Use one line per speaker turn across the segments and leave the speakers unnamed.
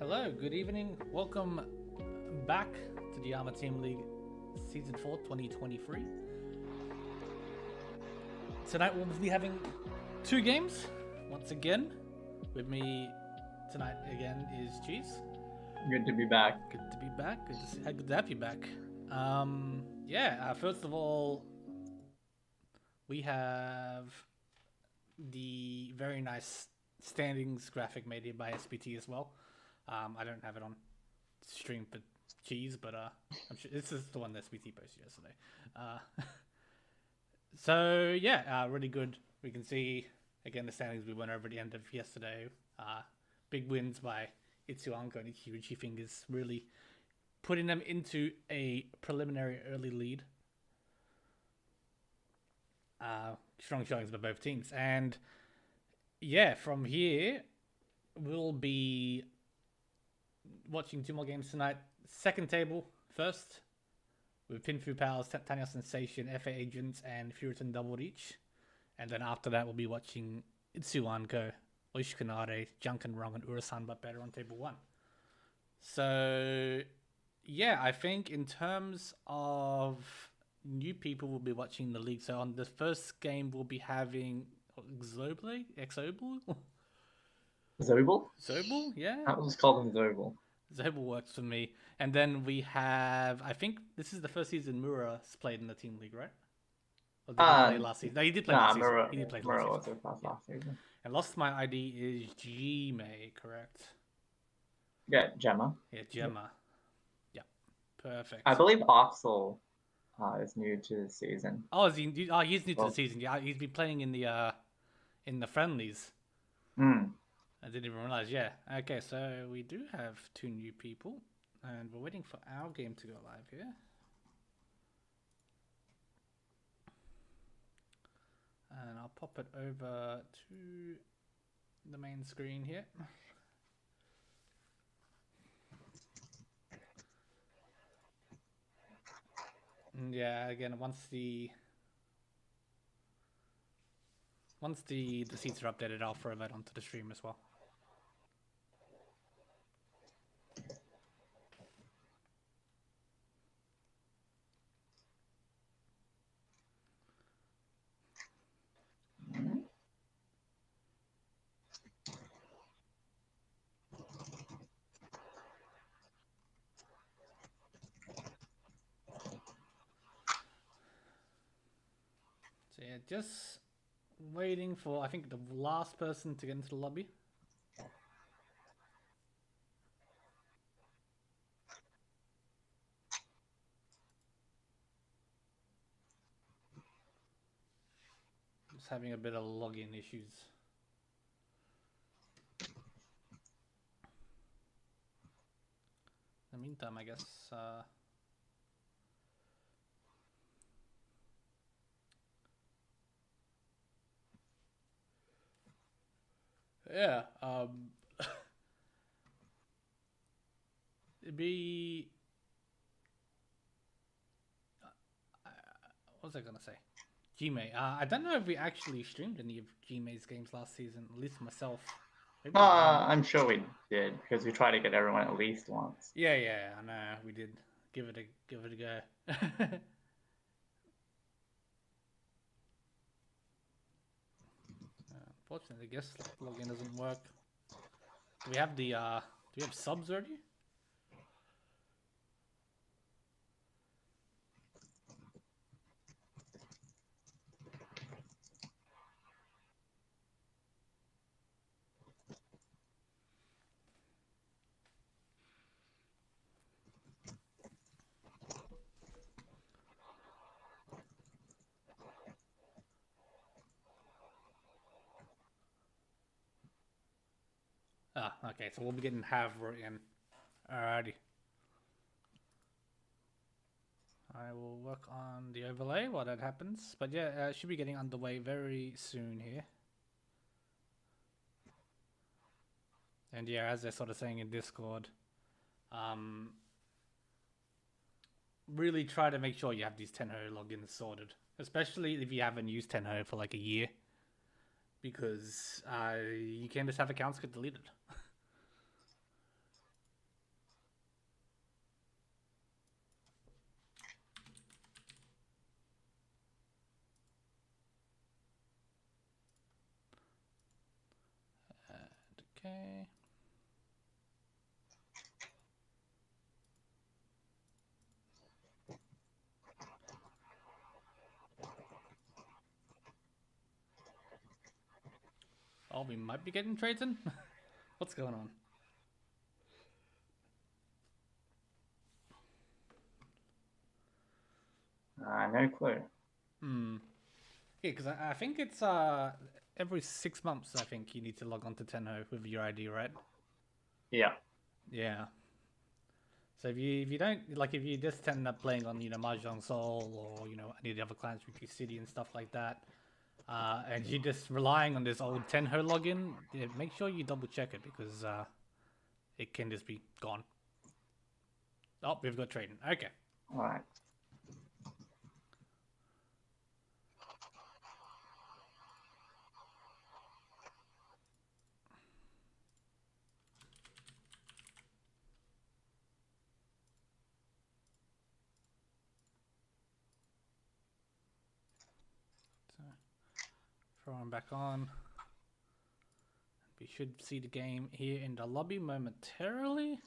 Hello, good evening. Welcome back to the ARMA Team League Season 4 2023. Tonight we'll be having two games. Once again, with me tonight again is Cheese.
Good to be back.
Good to be back. Good to have you back. First of all, we have the very nice standings graphic made here by SPT as well. I don't have it on stream for Cheese, but I'm sure this is the one that SPT posted yesterday. Really good. We can see again the standings we went over at the end of yesterday. Big wins by Itsuanko and Riichi Fingers, really putting them into a preliminary early lead. Strong showings by both teams, and from here we'll be watching two more games tonight. Second table first with Pinfu Powers, Tanya Sensation, FA Agents, and Furiton Double Reach, and then after that we'll be watching Itsuanko, Oishikanare, Junkin Rong, and Urasan, but better on table one. So I think in terms of new people will be watching the league. So on the first game we'll be having Zobel? Zobel, yeah.
I was called him Zobel.
Zobel works for me. And then we have, I think this is the first season Mura's played in the team league, right? Or did he play last season? No, he did play last season. He did play last season. And Lost My ID is Gmay, correct?
Yeah, Gemma.
Yeah, Gemma. Yeah, perfect.
I believe Oxel is new to the season.
Oh, is he? Oh, he's new to the season. Yeah, he's been playing in the friendlies. I didn't even realize. Yeah. Okay, so we do have two new people, and we're waiting for our game to go live here. And I'll pop it over to the main screen here. And yeah, again, once the seats are updated, I'll throw that onto the stream as well. So yeah, just waiting for, I think, the last person to get into the lobby. Just having a bit of login issues. In the meantime, I guess it'd be what was I gonna say? Gmay. I don't know if we actually streamed any of Gmay's games last season, at least myself.
I'm sure we did, because we try to get everyone at least once.
Yeah, I know we did. Give it a go. Unfortunately, I guess login doesn't work. Do we have subs already? Okay, so we'll be getting Havre in. Alrighty. I will work on the overlay while that happens. But yeah, it should be getting underway very soon here. And yeah, as they're sort of saying in Discord, really try to make sure you have these Tenho logins sorted. Especially if you haven't used Tenho for like a year. Because you can just have accounts get deleted. Okay. Oh, we might be getting trades in. What's going on?
No clue.
Hmm. Yeah, because I think it's every 6 months. I think you need to log on to Tenho with your ID, right?
Yeah.
Yeah. So if you don't like, if you just end up playing on Mahjong Seoul or any of the other clans, Riichi City and stuff like that, and you're just relying on this old Tenho login, yeah, make sure you double check it because it can just be gone. Oh, we've got trading. Okay.
All right.
So throw him back on. We should see the game here in the lobby momentarily.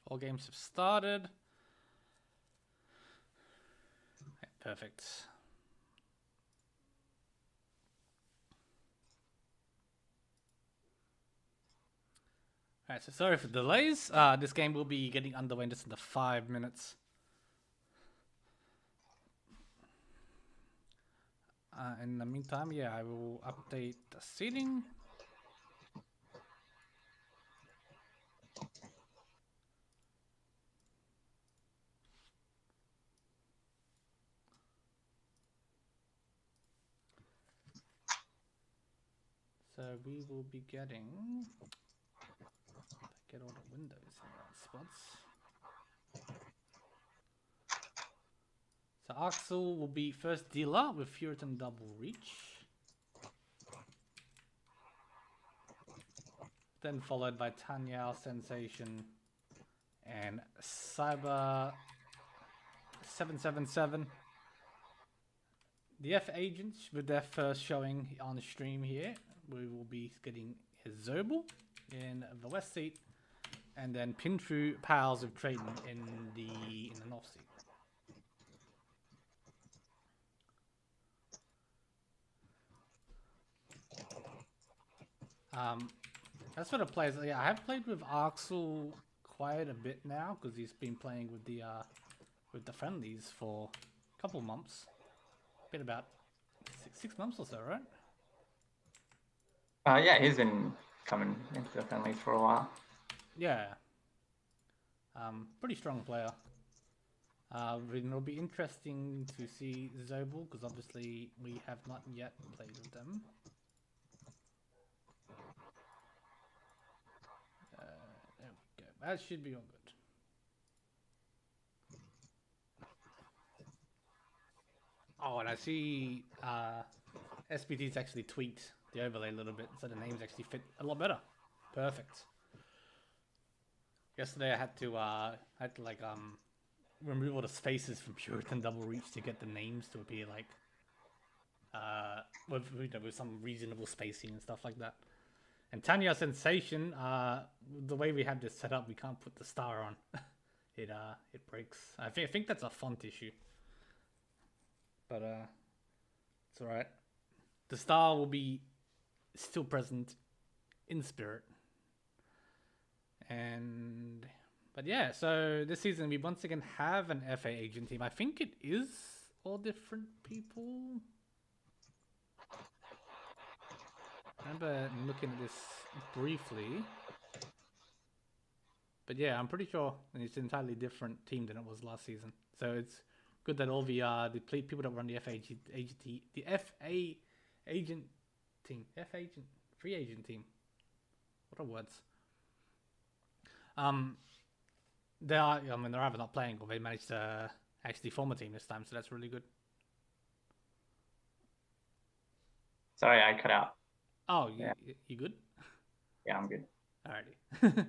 All games have started. Perfect. Alright, so sorry for delays. This game will be getting underway in just under 5 minutes. In the meantime, yeah, I will update the seating. So we will be getting, if I get all the windows in the right spots. So Axel will be first dealer with Puritan Double Reach. Then followed by Tanya Sensation and Cyber 777. The F agents with their first showing on the stream here. We will be getting Zobel in the west seat, and then Pinfu Pals of Trading in the north seat. That's sort of players. Yeah, I have played with Axel quite a bit now because he's been playing with the friendlies for a couple months. Been about six months or so, right?
Yeah, he's been coming into the friendlies for a while.
Yeah. Pretty strong player. It'll be interesting to see Zobel because obviously we have not yet played with them. There we go. That should be all good. Oh, and I see SPT's actually tweaked the overlay a little bit, so the names actually fit a lot better. Perfect. Yesterday I had to like remove all the spaces from Puritan Double Reach to get the names to appear like with some reasonable spacing and stuff like that. And Tanya Sensation, the way we have this set up, we can't put the star on. It breaks. I think that's a font issue. But it's alright. The star will be still present in spirit. But yeah, so this season we once again have an FA agent team. I think it is all different people. I remember looking at this briefly. But yeah, I'm pretty sure it's an entirely different team than it was last season. So it's good that all the people that run the FA agent team, free agent team. What are words? They're either not playing or they managed to actually form a team this time, so that's really good.
Sorry, I cut out.
Oh,
Yeah.
you good?
Yeah, I'm good.
Alrighty.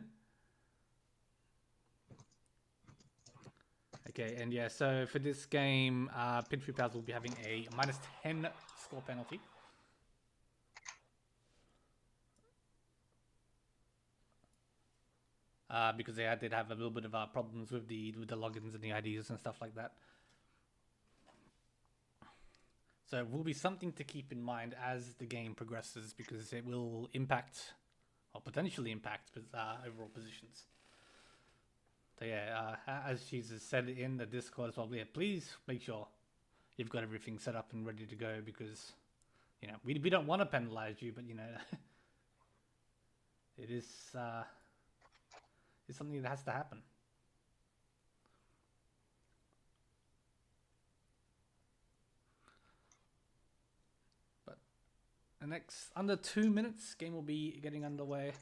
Okay, and yeah, so for this game, Pin Free Pals will be having a -10 score penalty. Because they did have a little bit of problems with the logins and the IDs and stuff like that. So it will be something to keep in mind as the game progresses, because it will impact, or potentially impact, overall positions. So yeah, as she's said in the Discord as well, yeah, please make sure you've got everything set up and ready to go, because we don't want to penalize you, but it is it's something that has to happen. But the next under 2 minutes, game will be getting underway.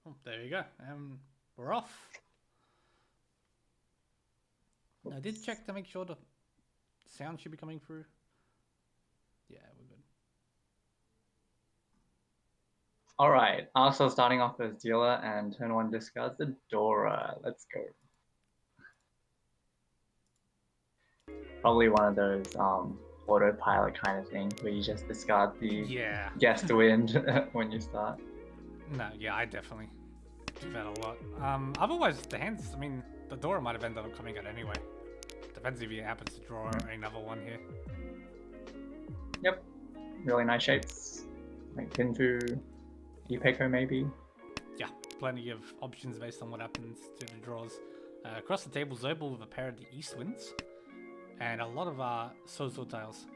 Oh, there you go. We're off. I did check to make sure the sound should be coming through. Yeah, we're good.
All right. Also starting off as dealer, and turn 1 discards the Dora. Let's go. Probably one of those autopilot kind of thing where you just discard the guest wind when you start.
No, yeah, I definitely do that a lot. Otherwise, the hands, I mean, the Dora might have ended up coming out anyway. Depends if he happens to draw another one here.
Yep. Really nice shapes. Like Pinfu, Ipeko maybe.
Yeah, plenty of options based on what happens to the draws. Across the table, Zobel with a pair of the East Winds. And a lot of Sozo tiles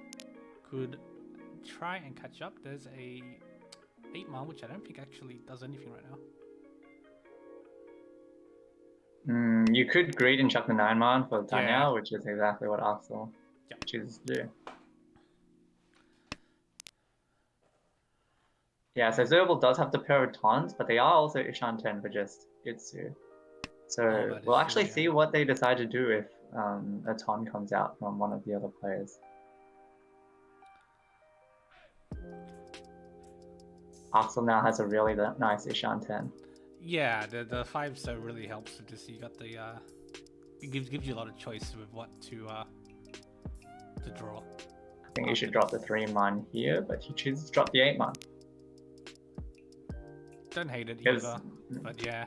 could try and catch up. There's a 8-man, which I don't think actually does anything right
now. You could greed and chuck the 9-man for Tanya, which is exactly what Axel chooses to do. Yeah, so Zobel does have the pair of Tons, but they are also Ishan 10 for just Itsu. So we'll actually see what they decide to do if a Ton comes out from one of the other players. Axel now has a really nice Ishan 10.
Yeah, the 5 so really helps with this. You got the it gives you a lot of choice with what to draw.
I think you should drop the 3-man here, but he chooses to drop the 8-man.
Don't hate it either, but yeah,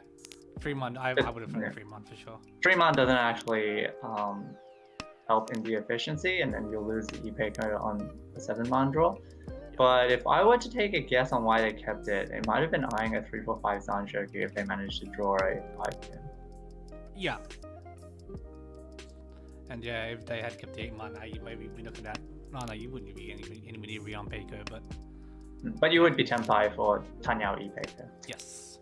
3-man. I would have done 3-man for sure.
3-man doesn't actually help in the efficiency, and then you'll lose the Ipeko on the 7-man draw. But if I were to take a guess on why they kept it, it might have been eyeing a 3-4-5 Zanshoku if they managed to draw a 5-pin.
Yeah. And yeah, if they had kept the 8-man, now you maybe be looking at... No, you wouldn't be anywhere near Rion Peiko, but...
But you would be Tenpai for Tanyao Ipeko.
Yes.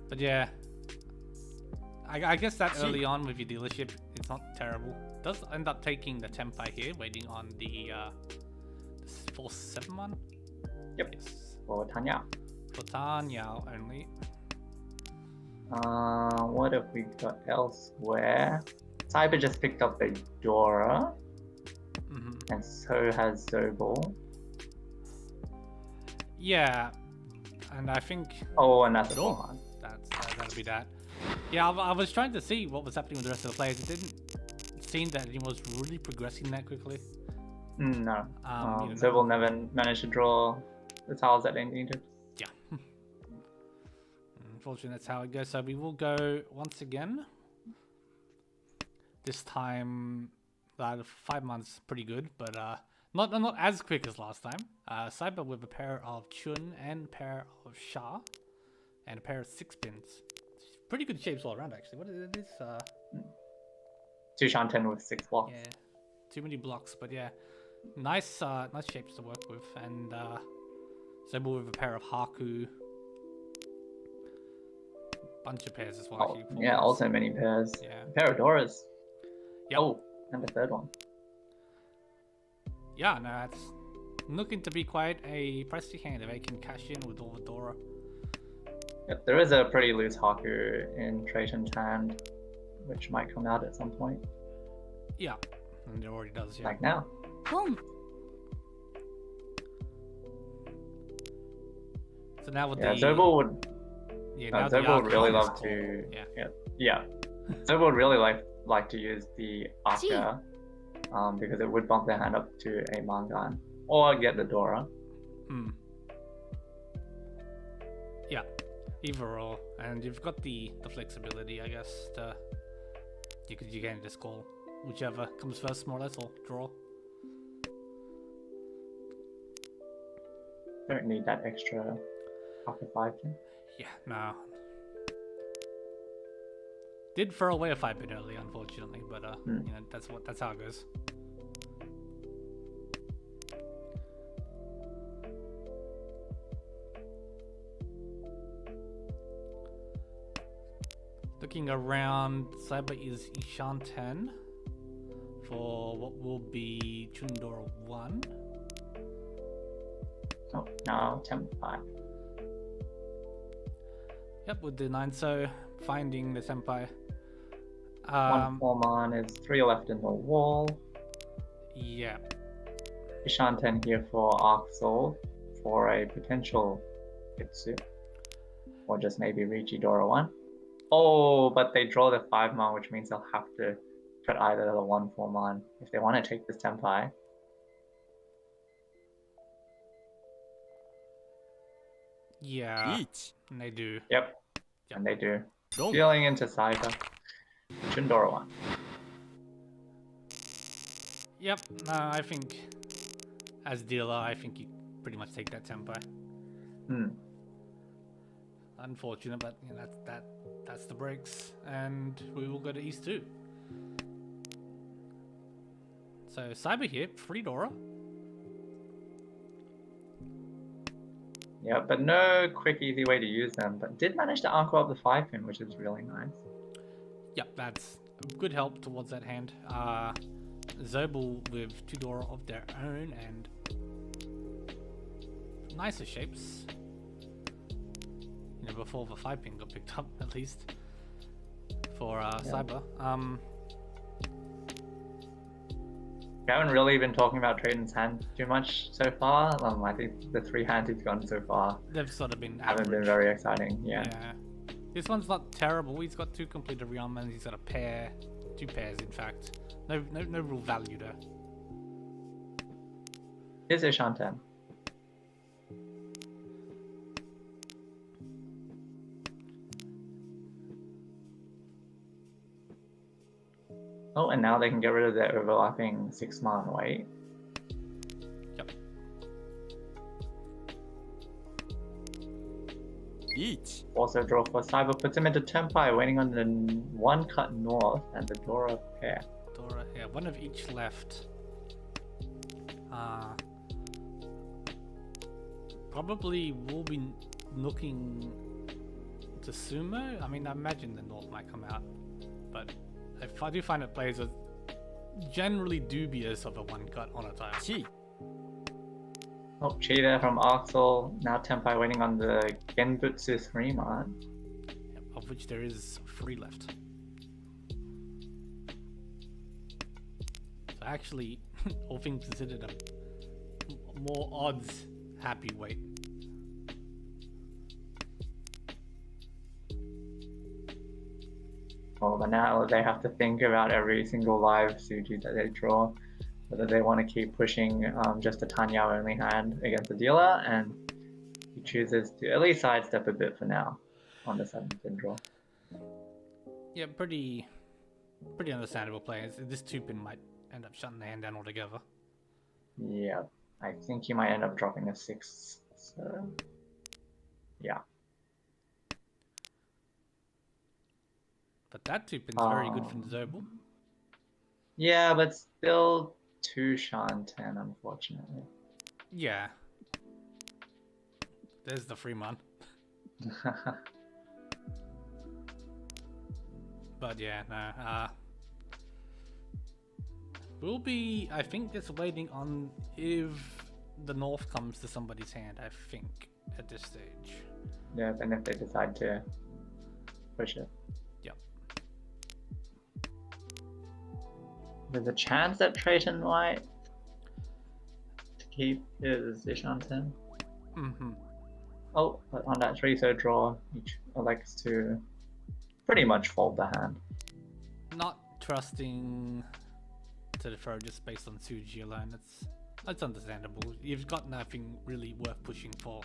But yeah, I guess that early on with your dealership, it's not terrible. It does end up taking the Tenpai here, waiting on the 4-7-man.
Yep. Yes. For Tanyao.
For Tanyao only.
What have we got elsewhere? Cyber just picked up the Dora, and so has Zobel.
Yeah, and I think.
Oh, and that's all.
That'll be that. Yeah, I was trying to see what was happening with the rest of the players. It didn't seem that he was really progressing that quickly.
No. Zobel never managed to draw the tiles that they needed.
Yeah. Unfortunately, that's how it goes. So we will go once again. This time, the 5-man's pretty good, but not as quick as last time. Cyber with a pair of Chun and a pair of Sha, and a pair of 6-pins. Pretty good shapes all around, actually. What is this?
2 Shan 10 with 6 blocks.
Yeah, too many blocks, but yeah, nice shapes to work with. And Zobel with a pair of Haku. Bunch of pairs as well.
Yeah, also many pairs.
Yeah.
A pair of Doras.
Yep.
Oh, and the third one.
Yeah, no, it's looking to be quite a pricey hand if I can cash in with all the Dora.
Yep, there is a pretty loose Haku in Trayton's hand, which might come out at some point.
Yeah, and it already does, yeah.
Like now.
Boom.
So now with
Yeah,
the...
Zobel would
now the
Zobel would really
Arcane is
love
cool.
to
Yeah.
yeah. Zobel would really like to use the Arca because it would bump their hand up to a Mangan. Or get the Dora.
Yeah, either or. And you've got the flexibility, I guess, to... You can just call whichever comes first, more or less, or draw.
Don't need that extra upper 5 pin.
Yeah, no. Did throw away a 5-pin early, unfortunately, but you know, that's how it goes. Looking around, Cyber is Ishanten for what will be Chundor 1.
Oh, no, Tempai.
Yep, with the 9, so finding the Senpai.
1 4-man is 3 left in the wall.
Yeah.
Ishanten here for Arc Soul for a potential Itsu. Or just maybe Riichi Dora 1. Oh, but they draw the 5-man, which means they'll have to put either the 1 4-man if they want to take this Tempai.
Yeah, and they do.
Yep, and they do.
Don't.
Dealing into Cyber. Chundora 1.
Yep, no, I think as dealer, I think you pretty much take that Senpai. Unfortunate, but you know, that's the breaks, and we will go to East 2. So Cyber here, free Dora.
Yeah, but no quick, easy way to use them. But did manage to anchor up the 5-pin, which is really nice.
Yep, that's good help towards that hand. Zobel with 2 Dora of their own and nicer shapes. You know, before the 5-pin got picked up, at least for Cyber.
We haven't really been talking about Trayton's hand too much so far. I think the 3 hands he's gotten so far
They've sort of been
haven't been
average.
very exciting. Yeah.
This one's not terrible. He's got 2 completed rearmaments. He's got a pair, 2 pairs in fact. No real value there.
Here's Ishanten. Oh, and now they can get rid of their overlapping 6-man weight.
Yep.
Each.
Also draw for Cyber, puts him into Tempai, waiting on the 1 cut north and the Dora pair.
Dora, yeah, 1 of each left. Probably will be looking to Sumo. I mean, I imagine the north might come out, but if I do find that players are generally dubious of a 1 cut on a tile.
Chi.
Oh, Cheetah from Axel. Now Tempai waiting on the Genbutsu 3-man.
Yep, of which there is 3 left. So actually, all things considered, a more odds happy weight.
Oh, but now they have to think about every single live Suji that they draw. Whether they want to keep pushing just a Tanya only hand against the dealer, and he chooses to at least sidestep a bit for now on the 7th draw.
Yeah, pretty understandable players. This 2-pin might end up shutting the hand down altogether.
Yeah, I think he might end up dropping a 6. So, yeah.
But that 2-pin's very good from Zobel.
Yeah, but still 2 Shanten, unfortunately.
Yeah. There's the Freeman. But yeah, no. We'll be, I think, just waiting on if the north comes to somebody's hand, I think, at this stage.
Yeah, then if they decide to push it.
Yep.
There's a chance that Trayton might keep his Ishanten.
Mm-hmm.
Oh, but on that 3-so draw, he elects to pretty much fold the hand.
Not trusting to the throw just based on Suji alone. That's understandable. You've got nothing really worth pushing for.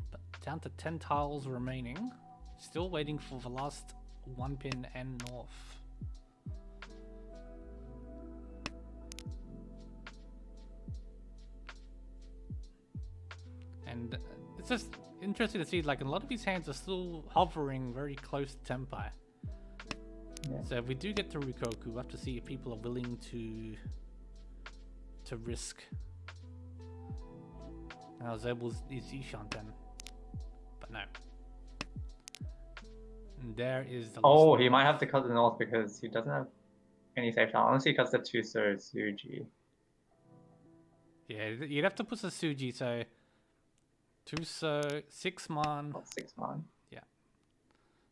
But down to 10 tiles remaining. Still waiting for the last 1 pin and north. And it's just interesting to see, like, a lot of these hands are still hovering very close to Tenpai.
Yeah.
So if we do get to Rikoku, we'll have to see if people are willing to risk. Now Zebul's is Ishanten. But no. And there is the
Oh, he might have to cut the north because he doesn't have any safe tile. Unless he cuts the 2-so Suji.
Yeah, you'd have to put the Suji, so 2-so, 6-man.
Oh, 6-man.
Yeah.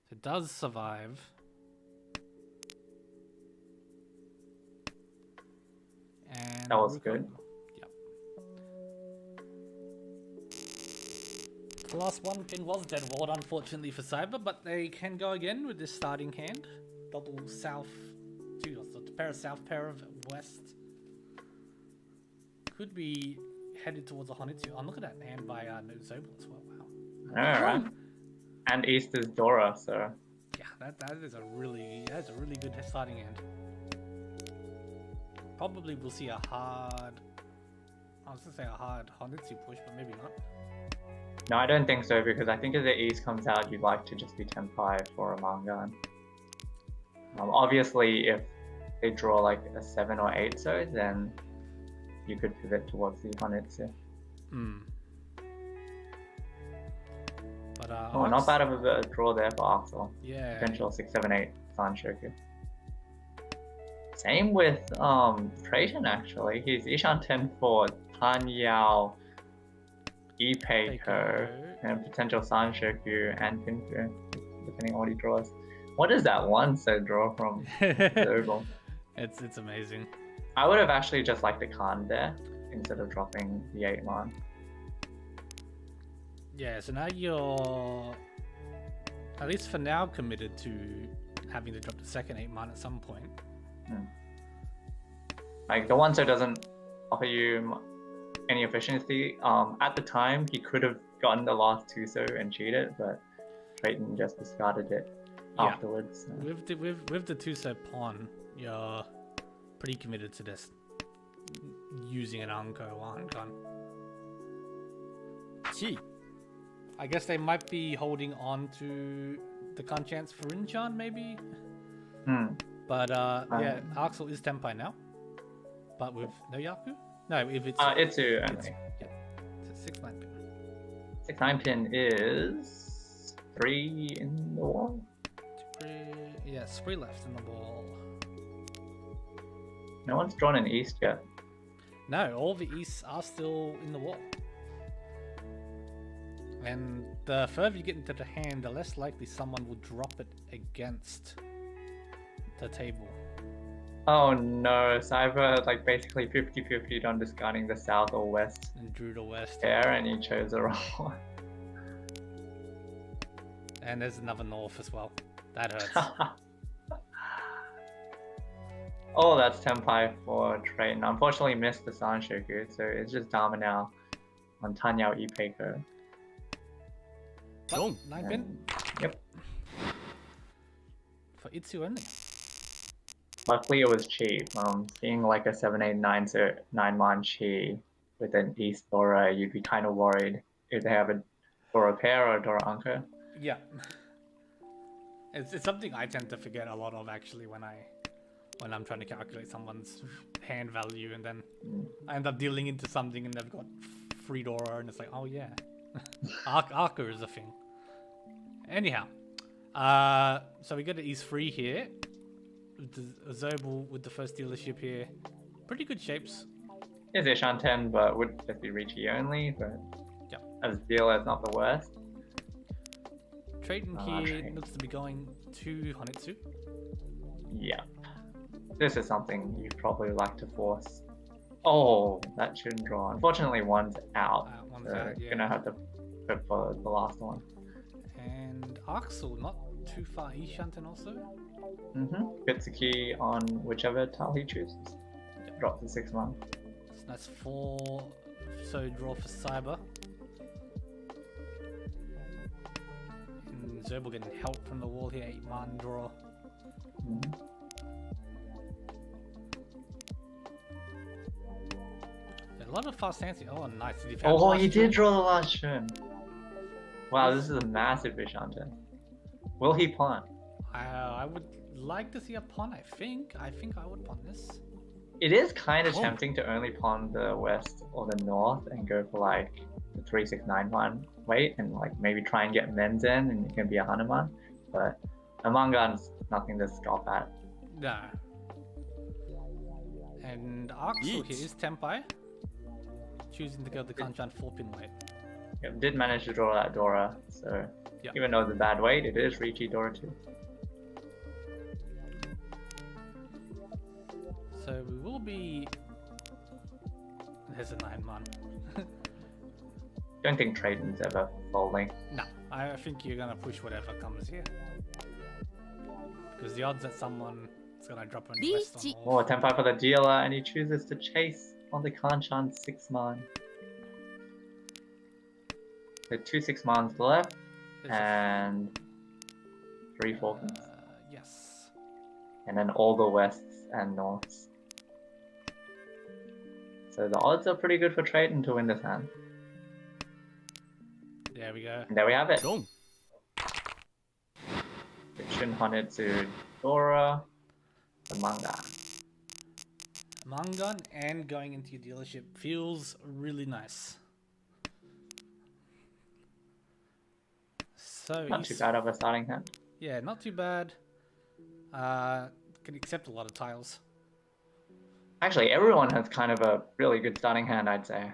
So it does survive. And
That was
Rikoku.
good.
Yep. The last 1 pin was dead walled, unfortunately for Cyber, but they can go again with this starting hand. Double south, pair of south, pair of west. Could be headed towards a Honitsu. Oh, look at that hand by Zobel as well. Wow.
Alright. And east is Dora, so.
Yeah, that is a really good starting hand. Probably we'll see a hard Honitsu push, but maybe not.
No, I don't think so, because I think if the east comes out, you'd like to just be Tenpai for a Mangan. Obviously, if they draw like a 7 or 8-so, then you could pivot towards the Honitsu.
But
oh, not bad of a draw there for Axel.
Yeah.
Potential 6, 7, 8 Sanshoku. Same with Trayton actually. He's Ishanten for Tanyao, Ipeiko, and potential Sanshoku and Pinku, depending on what he draws. What is that 1-so draw from Zobel?
It's amazing.
I would have actually just liked the Khan there instead of dropping the 8-man.
Yeah, so now you're, at least for now, committed to having to drop the second 8-man at some point.
Like the 1-so doesn't offer you any efficiency. At the time, he could have gotten the last 2-so and cheated, but Trayton just discarded it afterwards. So.
With the 2-so pawn, you're pretty committed to this using an Anko or Hankan. Gee. I guess they might be holding on to the Hanchans for Rinchan, maybe? But yeah, Axel is Tenpai now. But with no Yaku? No, if it's...
Itsu only.
Yeah, it's a 6-9 pin.
6-9 pin is 3 in the wall?
Yeah, 3 left in the ball.
No one's drawn an east yet.
No, all the easts are still in the wall. And the further you get into the hand, the less likely someone will drop it against the table.
Oh no, Cyber like basically 50-50 on discarding the south or west.
And drew the west.
There, and he chose the wrong one.
And there's another north as well. That hurts.
Oh, that's Tenpai for Trayton. Unfortunately missed the Sanshoku, so it's just Dharma now on Tanyao Ipeiko.
9 pin?
Yep.
For Itsu only.
Luckily it was cheap. Seeing like a 7, 8, 9, so 9-man chi with an East Dora, you'd be kind of worried if they have a Dora pair or a Dora Anko.
Yeah. It's something I tend to forget a lot of actually when I'm trying to calculate someone's hand value, and then I end up dealing into something and they've got 3 Dora and it's like, oh yeah. Arca is a thing. Anyhow, so we go to East 3 here. with the Zobel with the first dealership here. Pretty good shapes.
It's Ishan 10, but would just be Riichi only. But
Yep.
as a dealer, it's not the worst.
Trading here
Trade.
looks to be going to Honetsu.
Yeah. This is something you probably like to force. Oh, that shouldn't draw. Unfortunately, one's out.
One's
So
out,
you're
yeah.
gonna have to put for the last one.
And Axel, not too far Ishanten also.
Bitsuki on whichever tile he chooses. Drop to 6-man.
So that's 4. So draw for Cyber. And Zobel getting help from the wall here. 8-man draw. A lot of fast hands here. Oh, nice. Did he found
Oh,
last
he
turn?
did draw the last turn. Wow, this is a massive Vishanten. Will he punt?
I would like to see a pawn. I think I would pawn this.
It is kind of
Oh.
tempting to only pawn the west or the north and go for like the 3-6-9-1 weight and like maybe try and get men's in and it can be a Hanuman. But a Mangan's nothing to scoff at.
No. And Axel here is Tempai. Choosing to go the Kanchan 4-pin weight.
Yep, did manage to draw that Dora, so
Yep.
even though it's a bad weight, it is Riichi Dora too.
So we will be. There's a 9-man.
Don't think Trayton's ever folding.
No, I think you're gonna push whatever comes here. Because the odds that someone is gonna drop an West on
Riichi.
Oh,
off.
10-5 for the dealer, and he chooses to chase on the Kanchan 6-man. So 2 6-mans left,
There's a-
and 3 4-pins.
yes.
And then all the wests and norths. So the odds are pretty good for Trayton to win this hand.
There we go.
And there we have it.
Dong.
Shin Honetsu Dora, the manga.
Mangan and going into your dealership feels really nice. So
Not too bad of a starting hand.
Yeah, not too bad. Can accept a lot of tiles.
Actually, everyone has kind of a really good starting hand, I'd say.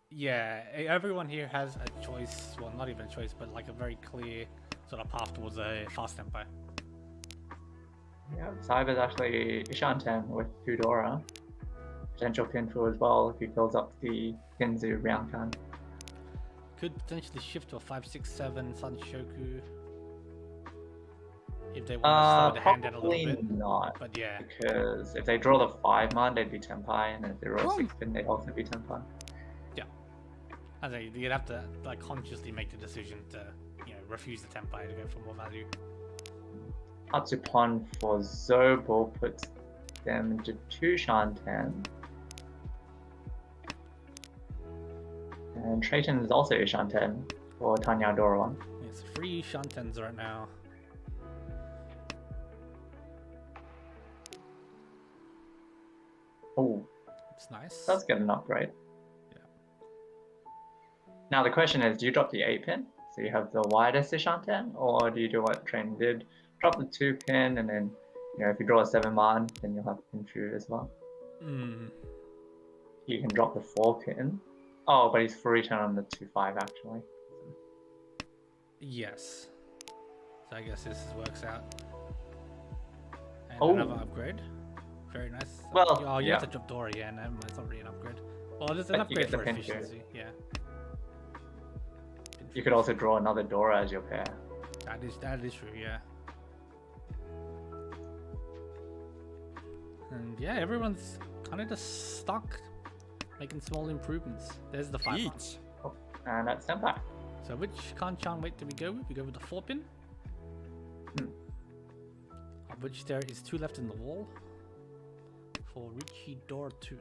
Yeah, everyone here has a choice. Well, not even a choice, but like a very clear sort of path towards a fast tempo.
Yeah, Cyber's actually Ishanten with 2 Dora. Potential pin for as well if he fills up the Kinzu Ryankan.
Could potentially shift to a 5-6-7 Sun Shoku if they want to slow the hand down a
Probably
little bit.
not.
But yeah,
Because if they draw the 5-man, they'd be Tenpai, and if they roll
Oh.
6-pin, they'd also be Tenpai.
I think you'd have to like consciously make the decision to, you know, refuse the tempo to go for more value.
Hatsupon for Zobel puts them into 2 Shanten. And Trayton is also Ishanten for Tanya Dora 1.
It's 3 Shantens right now.
Oh,
It's nice.
that's get an upgrade.
Yeah.
Now the question is, do you drop the 8-pin? So you have the widest Ishanten, or do you do what Train did? Drop the 2-pin, and then, you know, if you draw a 7-man, then you'll have pin shoot as well.
Mm.
You can drop the 4-pin. Oh, but he's free turn on the 2-5 actually.
Yes. So I guess this works out. And
Oh.
another upgrade. Very nice.
Well,
oh, you
yeah.
have to drop Dora, yeah, no, it's not really an upgrade. Well, it's an
But you
upgrade
get the
for
pin shoot.
efficiency, yeah.
You could also draw another Dora as your pair.
That is true, yeah. And yeah, everyone's kind of just stuck, making small improvements. There's the 5 mark.
Each.
And that's Senpai.
So which Kanchan weight do we go with? We go with the 4-pin. Of which there is 2 left in the wall. For Riichi Door 2.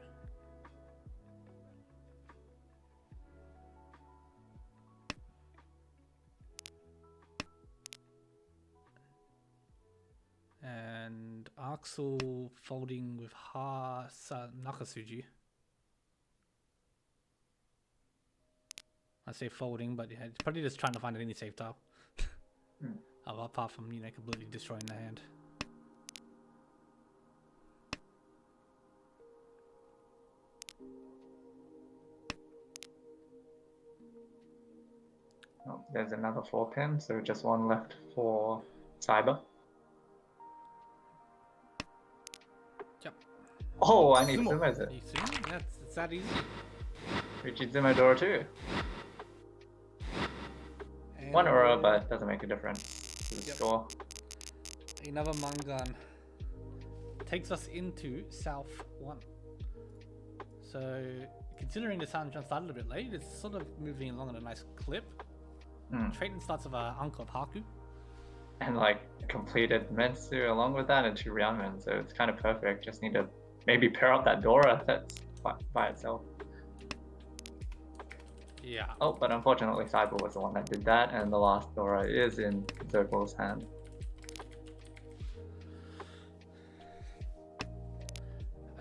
And Axel folding with Nakasuji. I say folding, but yeah, it's probably just trying to find any safe tile. Apart from, you know, completely destroying the hand.
there's another 4 pin, so just one left for Cyber.
Yep.
Oh, I need
Sumo.
Sumo's it.
You see? It's that easy.
Riichi Sumo Dora too.
And
One aura, but doesn't make a difference to the
Yep.
score.
another Mangan takes us into South 1. So, considering this Hanchans started a bit late, it's sort of moving along at a nice clip. Trayton starts with an Anko of Haku.
And like completed Mensu along with that and 2 Ryanmen, so it's kind of perfect. Just need to maybe pair up that Dora that's by itself.
Yeah.
Oh, but unfortunately Cyber was the one that did that, and the last Dora is in Zergle's hand.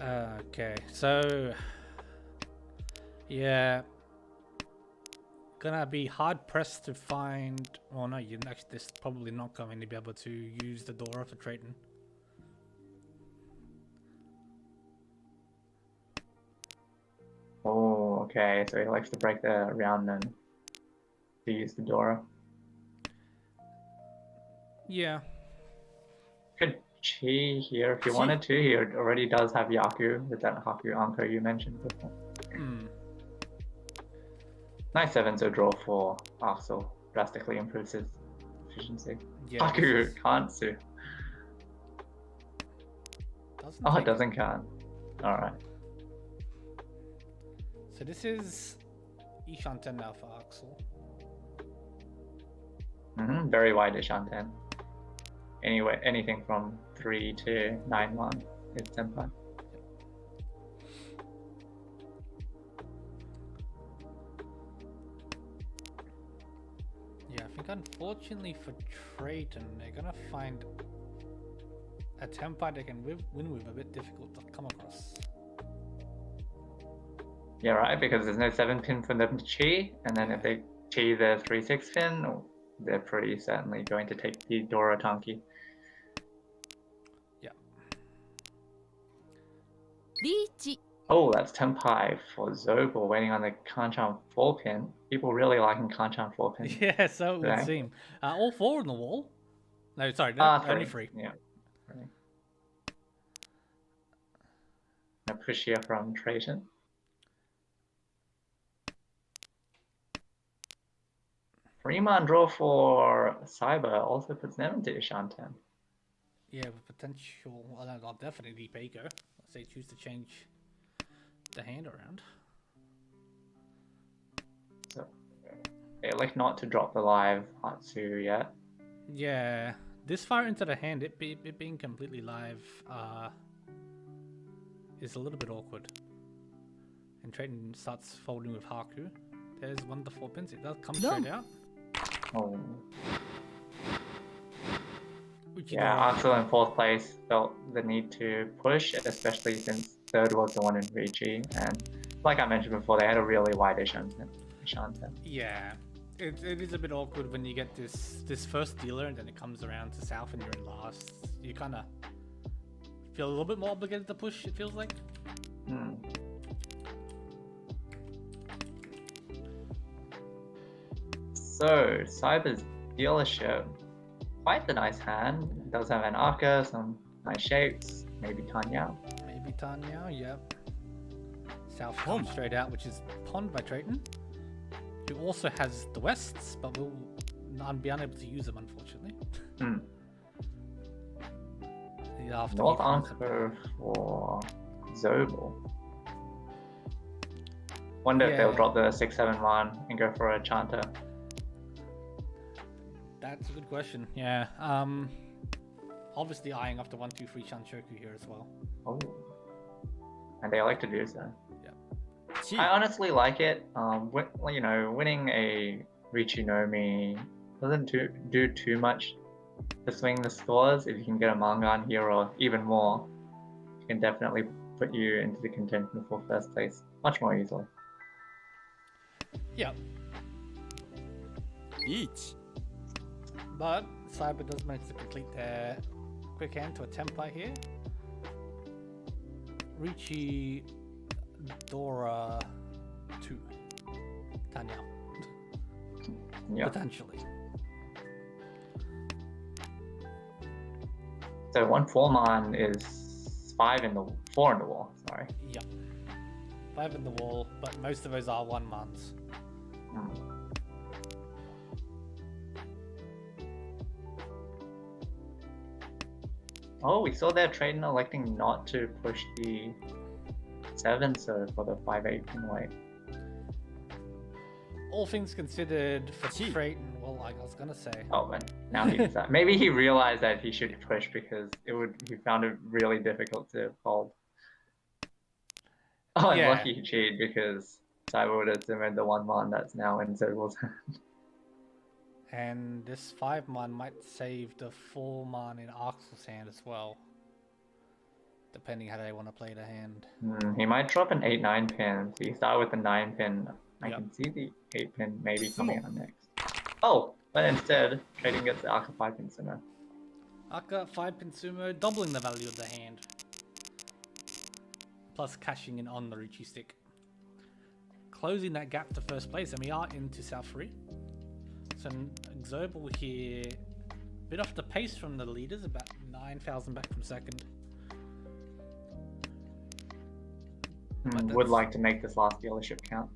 Okay, so yeah, gonna be hard pressed to find. Oh no, you actually this probably not going to be able to use the Dora for Trayton.
Oh, okay, so he likes to break the round and to use the Dora.
Yeah.
Could Chi here if you
Chi?
wanted to. He already does have Yaku with that Haku Anko you mentioned before. Nice 7-0 draw for Axel. Drastically improves his efficiency.
Yeah.
Haku can't sue.
Doesn't
Oh, it
take
doesn't count. Alright.
So this is Ishanten now for Axel.
Very wide Ishanten. Anyway, anything from 3 to 9-1 is Senpai.
Yeah, I think unfortunately for Trayton, they're gonna find a Tempai they can win with a bit difficult to come across.
Yeah, right, because there's no 7-pin for them to Chi, and then if they Chi the 3-6 pin, they're pretty certainly going to take the Dora Tanki.
Yeah.
Riichi.
Oh, that's Tenpai for Zobel waiting on the Kanchan 4-pin. People really liking Kanchan 4-pin.
Yeah, so it would
today.
seem. All 4 on the wall. No, sorry, no, only 3.
Yeah. Right. A push here from Trayton. Freeman draw for Cyber also puts them into Ishanten.
Yeah, with potential. Well, I'll definitely Paco. Let's say choose to change the hand around.
So they elect not to drop the live Hatsu yet.
Yeah, this far into the hand, it being completely live is a little bit awkward. And Trayton starts folding with Haku. There's 1 to 4 pins. It does come straight out.
Oh.
Which
Yeah, Axel in 4th place felt the need to push, especially since 3rd was the one in Riichi. And like I mentioned before, they had a really wide Ishanten.
Yeah, it is a bit awkward when you get this first dealer and then it comes around to South and you're in last. You kind of feel a little bit more obligated to push, it feels like.
So, Cyber's dealership, quite the nice hand. It does have an Arca, some nice shapes, maybe Tanya.
Maybe Tanya, yep. South comes straight out, which is Pond by Trayton, who also has the Wests, but will be unable to use them, unfortunately.
North Anchor for Zobel. Wonder if they'll drop the 6-7-1 and go for a Chanter.
That's a good question. Yeah. Obviously eyeing up the 1-2-3 Shanshoku here as well.
Oh. And they like to do so.
Yeah.
I honestly like it. You know, winning a Riichi Nomi doesn't do too much to swing the scores. If you can get a Mangan here or even more, it can definitely put you into the contention for 1st place much more easily.
Yeah.
Each.
But Cyber does manage to complete their quick hand to a Tempai here. Riichi, Dora, 2. Tanya.
Yeah.
Potentially.
So 1 4-man is 4 in the wall. Sorry.
Yep. 5 in the wall, but most of those are 1-mans.
Oh, we saw they're trading electing not to push the 7 so for the 5-8 pin weight.
All things considered, for Trayton, well, like I was gonna say.
Oh, but now he decides. Maybe he realized that he should push because he found it really difficult to fold. Oh, and
Yeah.
lucky he cheated because Cyber would have demoed the 1-man that's now in Zergle's hand.
And this 5-man might save the 4-man in Arxel's hand as well. Depending how they want to play the hand.
He might drop an 8-9 pin. So he started with the 9 pin. I
Yep.
can see the 8 pin maybe coming out next. Oh, but instead, trading gets the Arca 5 pin sumo.
Arca 5-pin sumo, doubling the value of the hand. Plus cashing in on the Riichi stick. Closing that gap to first place, and we are into South 3. So Xobel here, a bit off the pace from the leaders, about 9,000 back from second.
Would like to make this last dealership count.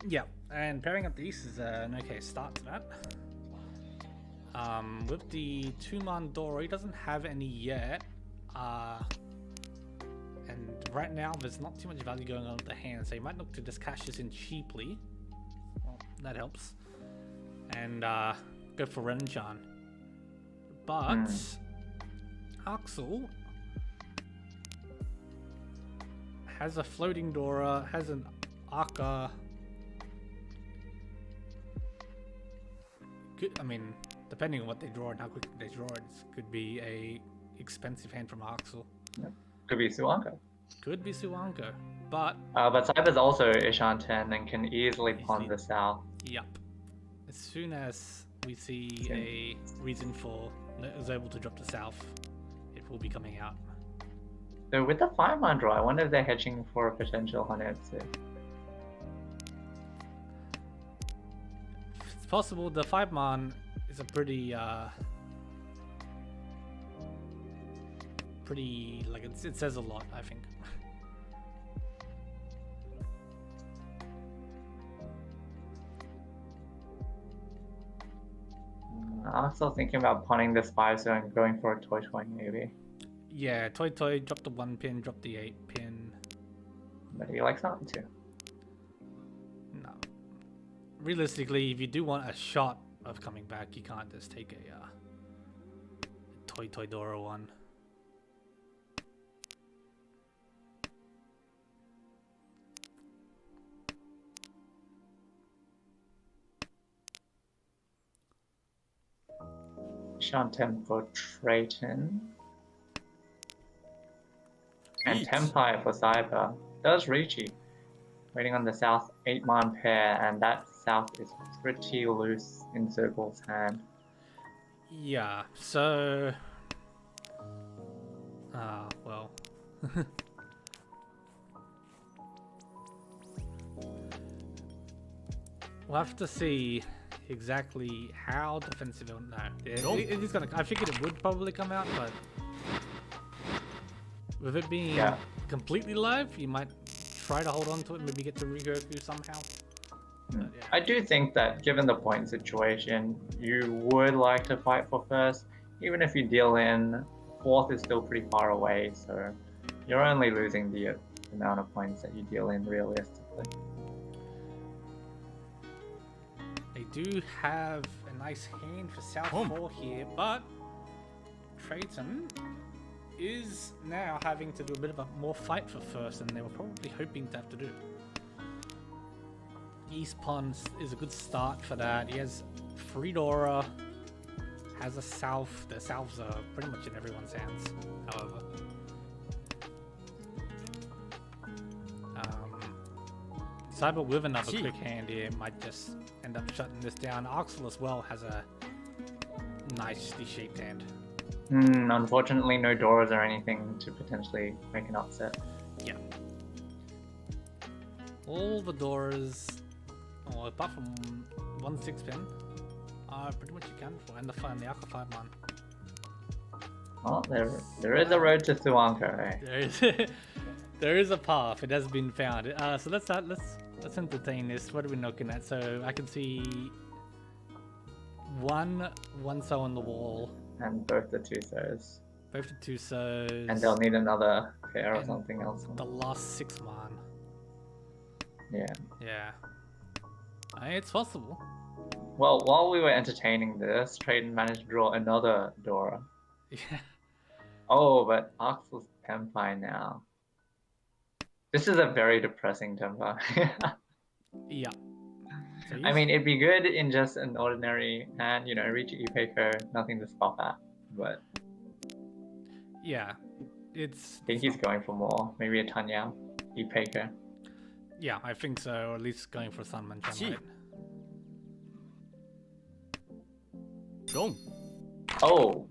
Yeah, and pairing up the East is an okay start to that. With the 2-man Dora, he doesn't have any yet. And right now, there's not too much value going on with the hand, so you might look to just cash this in cheaply. Well, that helps. And go for Renchan. But Axel has a floating Dora, has an Arca. I mean, depending on what they draw and how quickly they draw it, could be a expensive hand from Axel.
Yep. Could be Suanko.
Could be Suanko, but
Cyber's also Ishan 10 and can easily pawn the south.
Yep. As soon as we see a reason for Xobel to drop the south, it will be coming out.
So with the 5-man draw, I wonder if they're hedging for a potential Hanetsu.
It's possible. The 5-man is a pretty like it says a lot, I think.
I'm still thinking about punting this 5 so and going for a toy maybe.
Yeah, Toy drop the 1 pin, drop the 8 pin.
But he likes not to.
No. Realistically, if you do want a shot of coming back, you can't just take a Toy Dora 1.
Ishan 10 for Trayton. And Tempire for Cyber. Does Riichi. Waiting on the south 8-man pair, and that south is pretty loose in Zergle's hand.
Yeah, so... well... we'll have to see exactly how defensive it'll... No, it is gonna... I figured it would probably come out, but... with it being completely live, you might try to hold on to it and maybe get to Rigoku somehow. But, yeah.
I do think that given the point situation, you would like to fight for first. Even if you deal in, fourth is still pretty far away, so you're only losing the amount of points that you deal in realistically.
They do have a nice hand for South 4 here, but Trayton is now having to do a bit of a more fight for first than they were probably hoping to have to do. East Pond is a good start for that. He has Freedora, has a south. The souths are pretty much in everyone's hands, however. Cyber with another quick hand here might just end up shutting this down. Axel as well has a nicely shaped hand.
Unfortunately, no doors or anything to potentially make an upset.
Yeah. All the doors, apart from 1 6-pin, Pretty much accounted for, and the Aqua 5 one.
Oh, there is a road to Suanko, eh?
There is there is a path. It has been found. So let's entertain this. What are we looking at? So I can see one so on the wall.
And both the two so's.
Both the two so's.
And they'll need another pair or something else.
The last 6 man.
Yeah.
Yeah. It's possible.
Well, while we were entertaining this, Trayton managed to draw another Dora.
Yeah.
Oh, but Axel's Tempai now. This is a very depressing Tempai.
Yeah. So
I mean, it'd be good in just an ordinary hand, you know, Riichi Ipeiko, nothing to scoff at. But
yeah,
I think he's going for more. Maybe a Tanyao Ipeiko.
Yeah, I think so, or at least going for Sun Manchan, right?
Wrong.
Oh,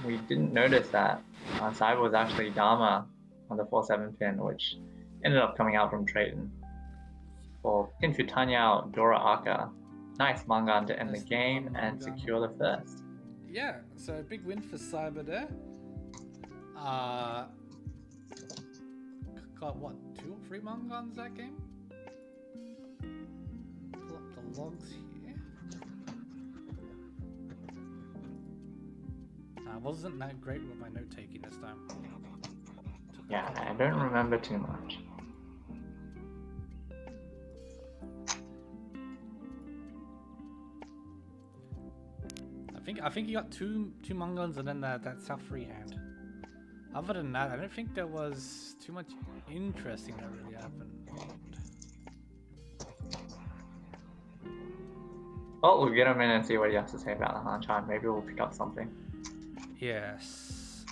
we didn't notice that. Cyber was actually Dharma on the 4-7 pin, which ended up coming out from Trayton. For pin for Tanyao, Dora Aka. Nice Mangan to end the game and secure the first.
Yeah, so big win for Cyber there. Got what, 2 or 3 Mangans that game? Pull up the logs here. Wasn't that great with my note taking this time.
Yeah, I don't remember too much.
I think you got two Mangans and then that South freehand. Other than that, I don't think there was too much interesting that really happened.
Well, we'll get him in and see what he has to say about the Hanchan. Maybe we'll pick up something.
Yes.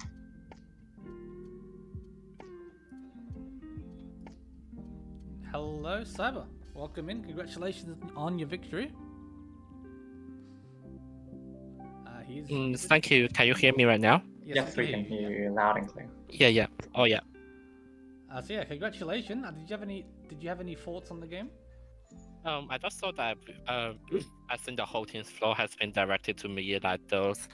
Hello, Cyber. Welcome in. Congratulations on your victory.
Thank you. Can you hear me right now?
Yes, we can hear you loud and clear.
Yeah. Oh yeah.
So yeah, congratulations. Did you have any thoughts on the game?
I just thought that I think the whole team's flow has been directed to me, like those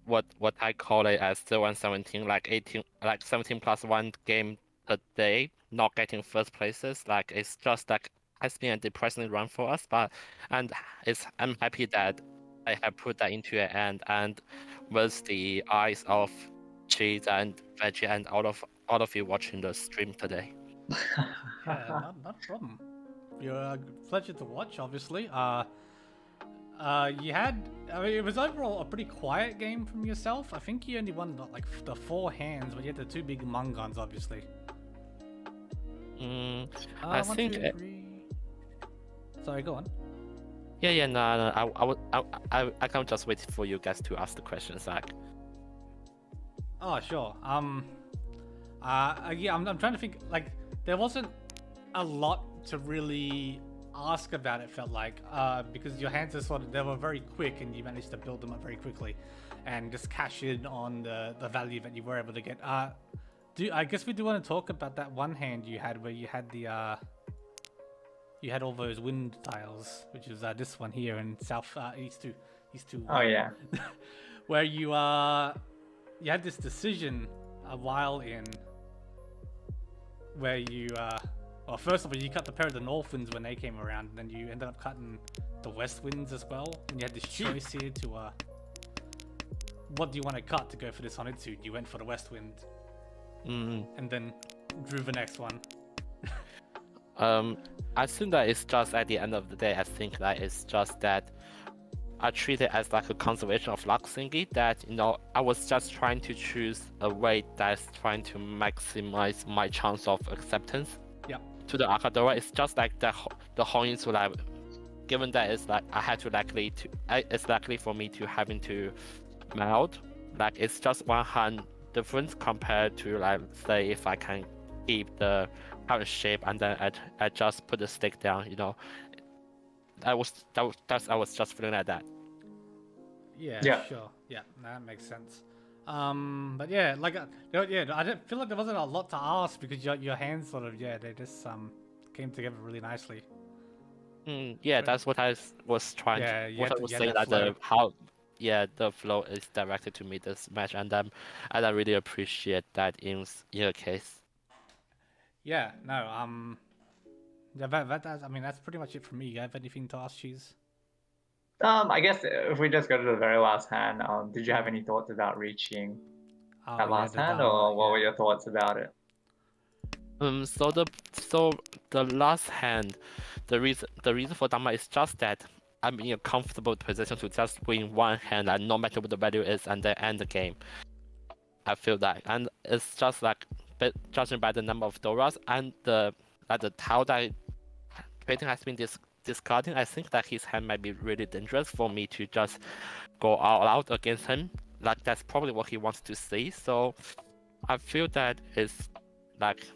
what I call it as 0-17, like 18, like 17+1 game a day, not getting first places. Like it's just like has been a depressing run for us, I'm happy that I have put that into it and with the eyes of Cheese and Veggie and all of you watching the stream today.
Yeah, not a problem. You're a pleasure to watch, obviously. It was overall a pretty quiet game from yourself. I think you only won like the 4 hands, but you had the 2 big Mangans, obviously.
I think.
1, 2, 3... Sorry, go on.
Yeah, no. I can't just wait for you guys to ask the questions, like.
Oh, sure. Yeah, I'm trying to think. Like, there wasn't a lot to really ask about. It felt like, because your hands are they were very quick, and you managed to build them up very quickly, and just cash in on the value that you were able to get. I guess we do want to talk about that one hand you had where you had you had all those wind tiles, which is this one here in these two.
Oh yeah.
Where you had this decision a while in, where you well, first of all, you cut the pair of the north winds when they came around, and then you ended up cutting the west winds as well. And you had this choice here to what do you want to cut to go for this Honitsu? You went for the west wind, and then drew the next one.
I think that it's just at the end of the day, I think that it's just that I treat it as like a conservation of luck thingy, that, you know, I was just trying to choose a way that's trying to maximize my chance of acceptance.
Yeah.
To the Akadora. It's just like the whole into like, given that it's like I had to it's likely for me to having to melt, like it's just 1 hand difference compared to, like, say if I can keep the current shape and then I just put the stick down, you know. I was just feeling like that.
Yeah, sure. Yeah, that makes sense. But yeah, like, I didn't feel like there wasn't a lot to ask because your hands sort of, they just came together really nicely.
Yeah,
But
that's what was trying to.
yeah, you
What
had
I
to,
was
you had
saying
that
that
flow.
the flow is directed to me this match, and I really appreciate that in your case.
Yeah, no, yeah, that's, I mean, that's pretty much it from me. You have anything to ask, Cheese?
I guess if we just go to the very last hand, did you have any thoughts about reaching
Oh
that
yeah,
last
the
hand,
Dharma,
or what
yeah.
were your thoughts about it?
So the last hand, the reason for Dama is just that I'm in a comfortable position to just win one hand, and no matter what the value is, and then end the game. I feel that, and it's just like, but judging by the number of Doras and the tile that Peyton has been discarding, I think that his hand might be really dangerous for me to just go all out against him. Like that's probably what he wants to see. So I feel that it's like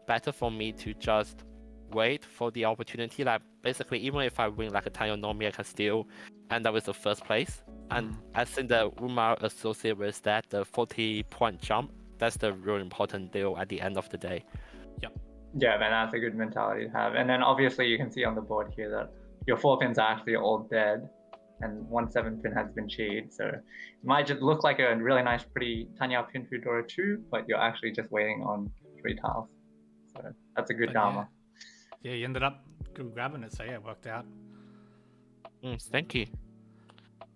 better for me to just wait for the opportunity. Like basically, even if I win like a tile Nomi, I can still end up with the first place. And I think the rumor associated with that, the 40-point jump, that's the real important deal at the end of the day.
Yep.
Yeah, man, that's a good mentality to have. And then obviously you can see on the board here that your 4 pins are actually all dead, and 1/7 pin has been cheated. So it might just look like a really nice, pretty Tanya pin for Dora 2, but you're actually just waiting on 3 tiles. So that's a good Dharma.
Yeah, you ended up grabbing it, so yeah, it worked out.
Thank you.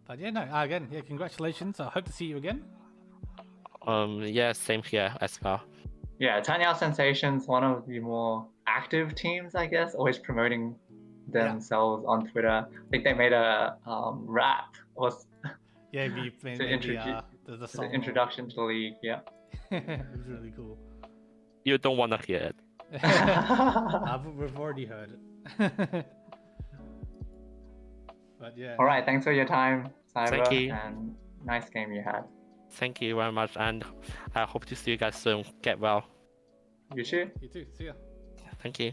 But yeah, no, again, yeah, congratulations. I hope to see you again.
Yeah, same here as well.
Yeah, Tanya Sensations, one of the more active teams, I guess, always promoting themselves on Twitter. I think they made a rap
Yeah, we made
to
the
the
song.
introduction to the league. Yeah.
It was really cool.
You don't want to hear it.
We've already heard it. But yeah.
All right, thanks for your time,
Thank
Cyber,
you.
and nice game you had.
Thank you very much, and I hope to see you guys soon. Get well.
You too.
You too. See ya.
Thank you.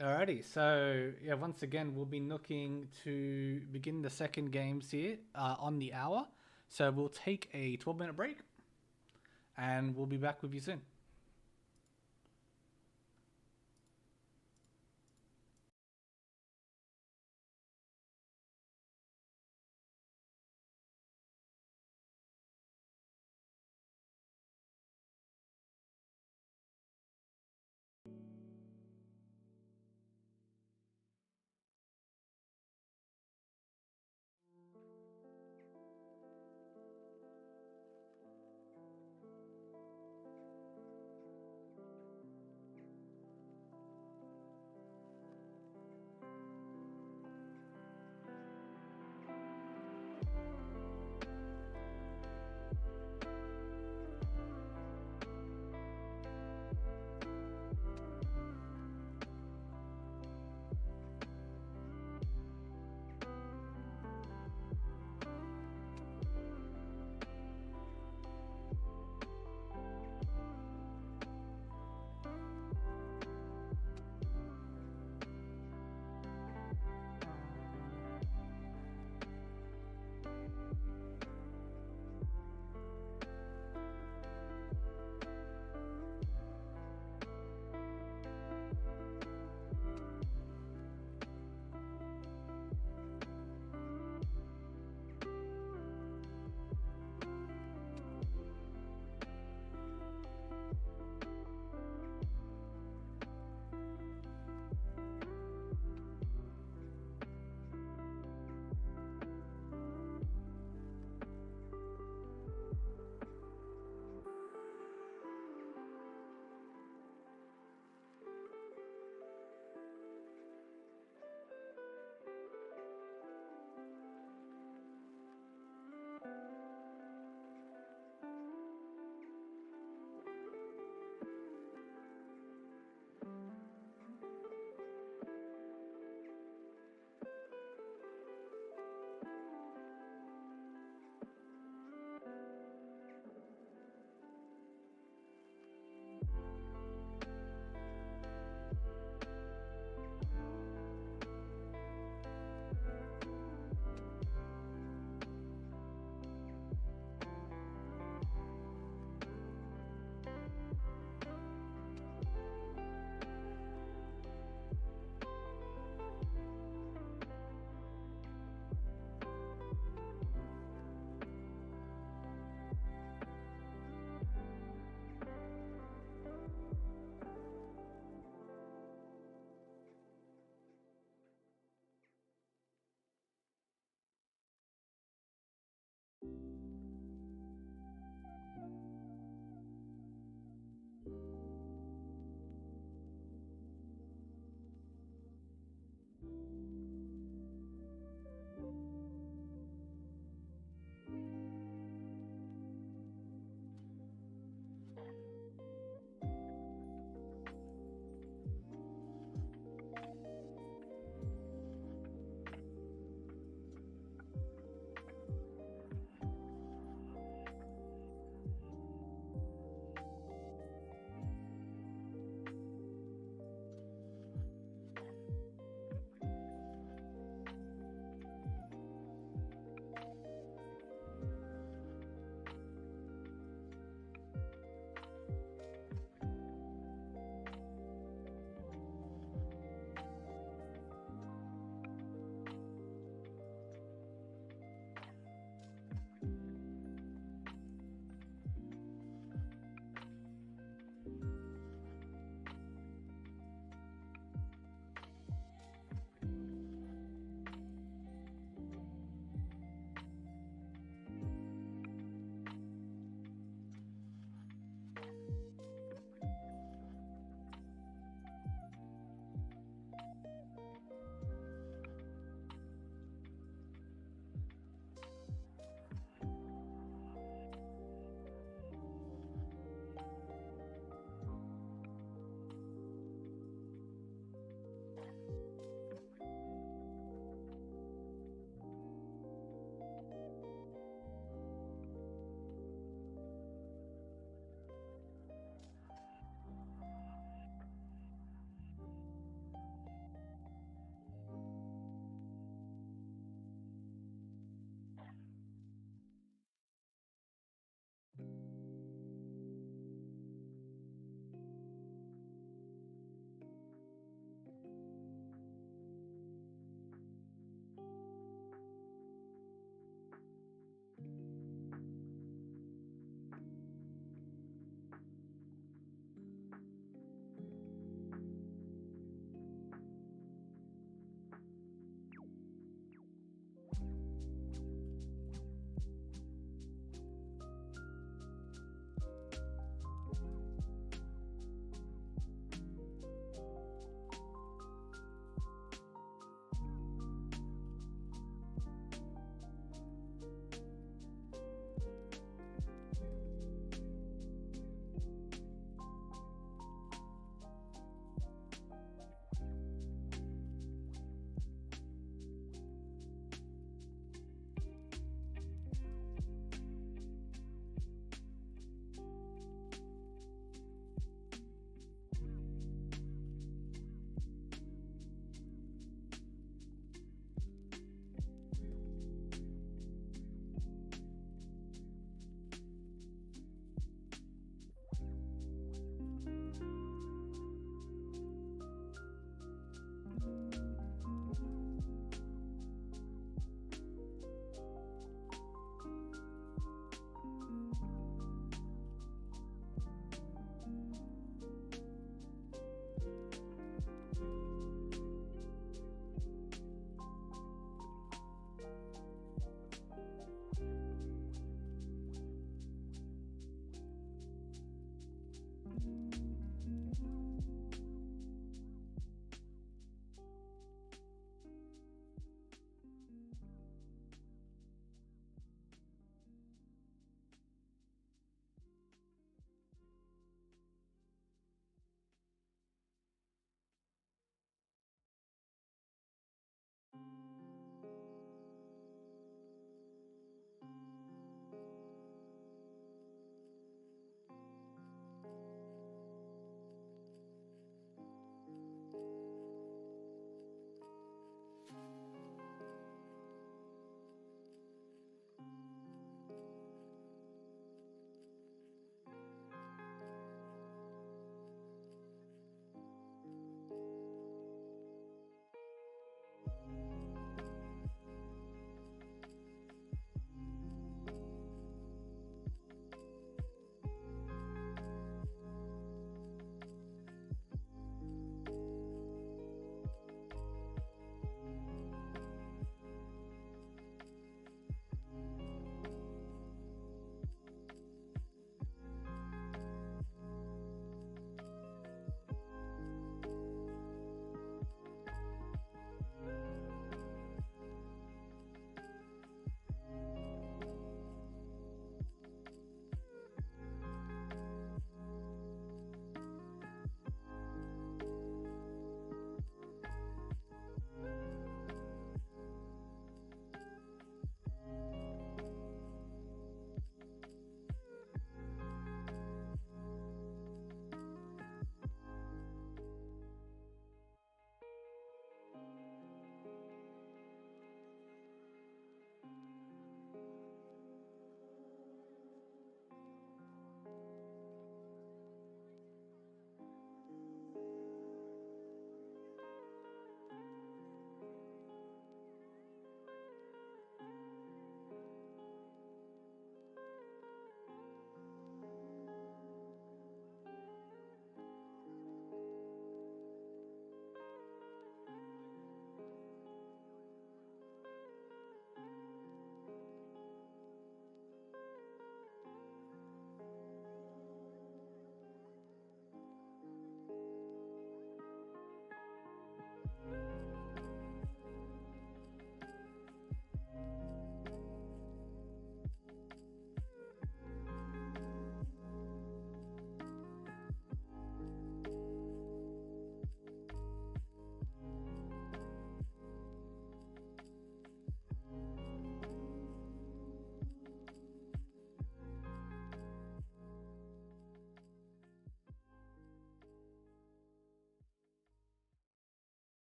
Alrighty, so yeah, once again, we'll be looking to begin the second games here on the hour. So we'll take a 12-minute break, and we'll be back with you soon.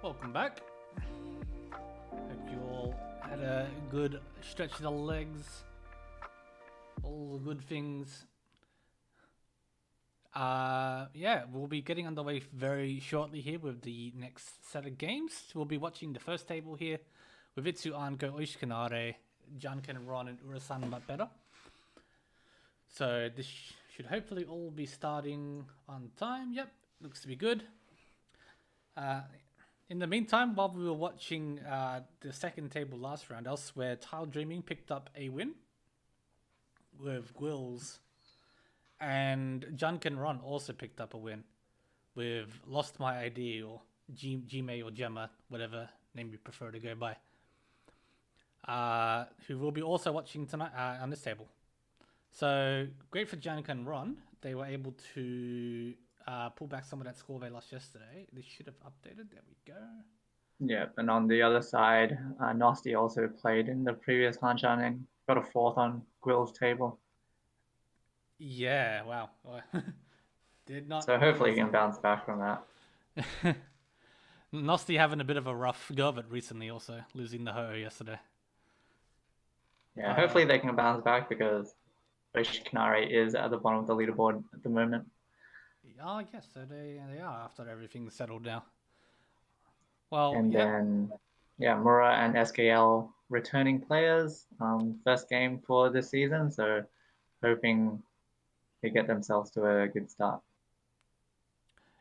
Welcome back. Hope you all had a good stretch of the legs all the good things. Yeah, we'll be getting underway very shortly here with the next set of games. We'll be watching the first table here with Itsu Anko, Oishikanare, Janken Ron, and Urasan Better. So this should hopefully all be starting on time. Yep, looks to be good. In the meantime, while we were watching the second table last round, elsewhere, Tile Dreaming picked up a win with Gwills. And Janken Ron also picked up a win with Lost My ID or Gmail or Gemma, whatever name you prefer to go by. Who will be also watching tonight on this table. So great for Janken Ron. They were able to pull back some of that score they lost yesterday. This should have updated. There we go.
Yeah, and on the other side, Nosti also played in the previous Hanchan and got a fourth on Gwill's table.
Yeah, wow. Did not.
So hopefully he can bounce back from that.
Nosti having a bit of a rough go of it recently, also losing the Ho yesterday.
Yeah, hopefully they can bounce back because Oshikanare is at the bottom of the leaderboard at the moment.
Oh, yes, so they are after everything's settled now. Well,
and then Mura and SKL returning players, first game for this season, so hoping they get themselves to a good start.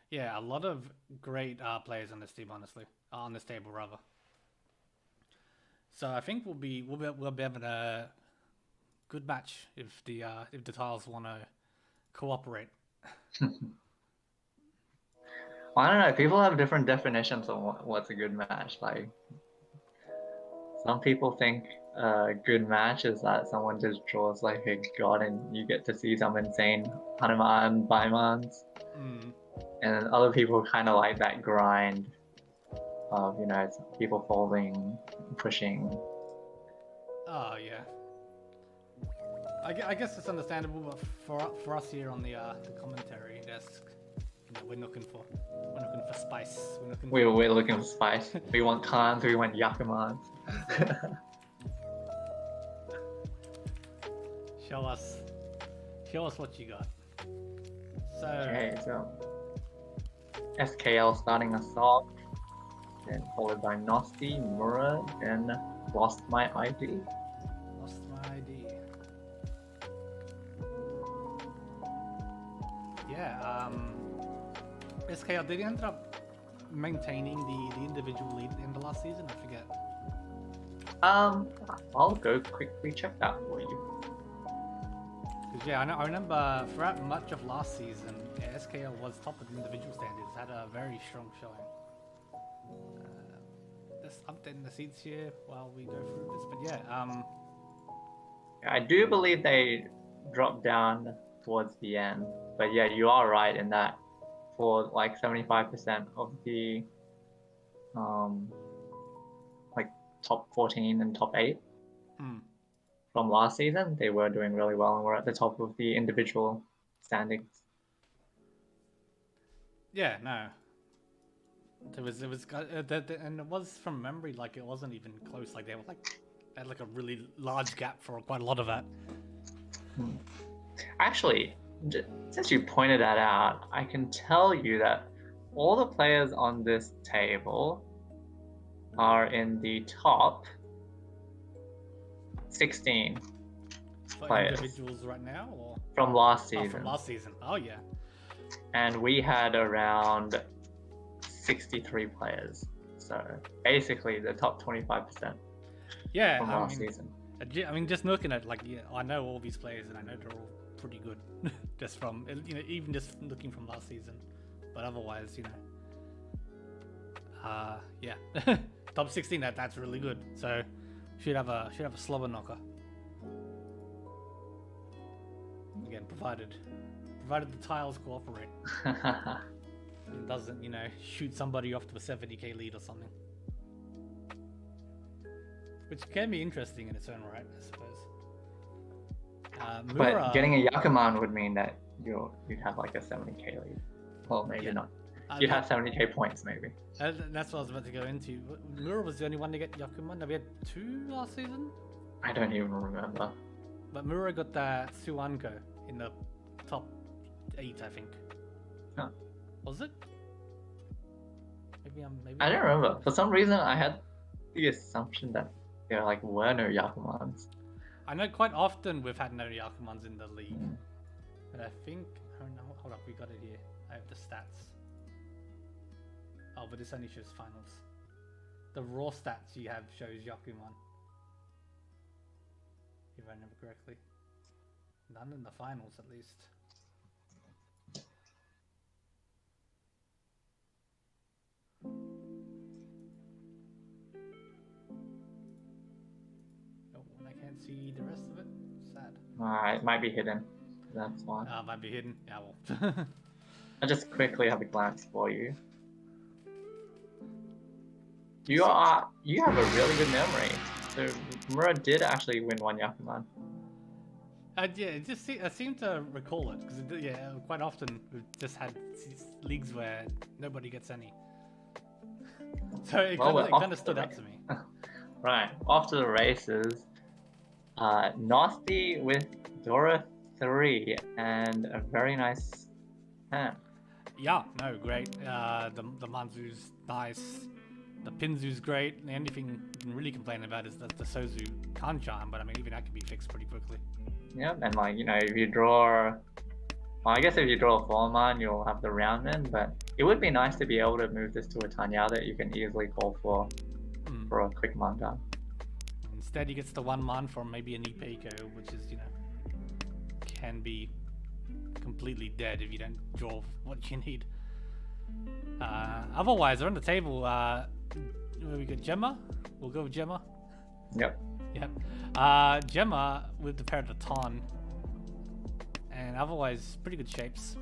Yeah, a lot of great players on this team, honestly, on this table rather. So I think we'll be having a good match if the tiles want to cooperate.
I don't know. People have different definitions on what's a good match. Like, some people think a good match is that someone just draws like a god and you get to see some insane Hanuman Baimans. And other people kind of like that grind of, it's people folding, pushing.
Oh, yeah. I guess it's understandable, but for us here on the commentary desk, we're looking for spice.
We're looking for spice. We want Khans, we want Yakumans.
Show us what you got.
Okay, so SKL starting us off, then followed by Nosti, Mura, then Lost My ID.
Lost My ID. Yeah, SKL, did he end up maintaining the individual lead in the last season? I forget.
I'll go quickly check that for you.
Because I remember throughout much of last season, SKL was top of individual standards, had a very strong showing. Just updating the seats here while we go through this, but yeah,
I do believe they dropped down towards the end, but yeah, you are right in that for like 75% of the like top 14 and top 8 from last season, they were doing really well and were at the top of the individual standings.
Yeah, no. And it was from memory, like it wasn't even close. Like they had like a really large gap for quite a lot of that.
Actually, since you pointed that out, I can tell you that all the players on this table are in the top 16
For
players
individuals right now, or
from last season.
from last season. Oh yeah.
And we had around 63 players, so basically the top 25%.
Yeah,
from last season.
I mean, just looking at I know all these players, and I know they're all pretty good, just from even just looking from last season. But otherwise, yeah, top 16. That's really good. So should have a slower knocker. Again, provided the tiles cooperate. And doesn't, shoot somebody off to a 70k lead or something. Which can be interesting in its own right, I suppose. Mura,
but getting a Yakuman would mean that you'd have like a 70k lead. Well, maybe not. You'd have 70k points, maybe.
That's what I was about to go into. Mura was the only one to get Yakuman. We had 2 last season?
I don't even remember.
But Mura got the Suanko in the top 8, I think.
Huh.
Was it? Maybe.
I don't remember. For some reason, I had the assumption that there like were no Yakumans.
I know quite often we've had no Yakumans in the league, but I think. Oh no, hold up, we got it here. I have the stats. Oh, but this only shows finals. The raw stats you have shows Yakuman. If I remember correctly. None in the finals, at least. Oh, and I can't see the rest of it. Sad.
It might be hidden. That's why.
Might be hidden. Yeah, well.
I'll just quickly have a glance for you. You have a really good memory. So Mura did actually win one Yakuman.
Yeah, I seem to recall it because quite often we've just had leagues where nobody gets any. So it kind of stood out to me.
Right, after the races, Nasty with Dora 3 and a very nice hand.
Yeah, no, great. The Manzu's nice. The Pinzu's great. The only thing you can really complain about is the Sozu Hanchan, but I mean, even that can be fixed pretty quickly.
Yeah, and like, you know, if you draw... Well, I guess if you draw a 4-man, you'll have the roundman, but it would be nice to be able to move this to a Tanya that you can easily call for a quick manga.
Instead, he gets the 1-man from maybe an Ipeiko, which is, you know, can be completely dead if you don't draw what you need. Otherwise, around the table, we got Gemma. We'll go with Gemma.
Yep.
Gemma with the pair of the Ton. And otherwise, pretty good shapes.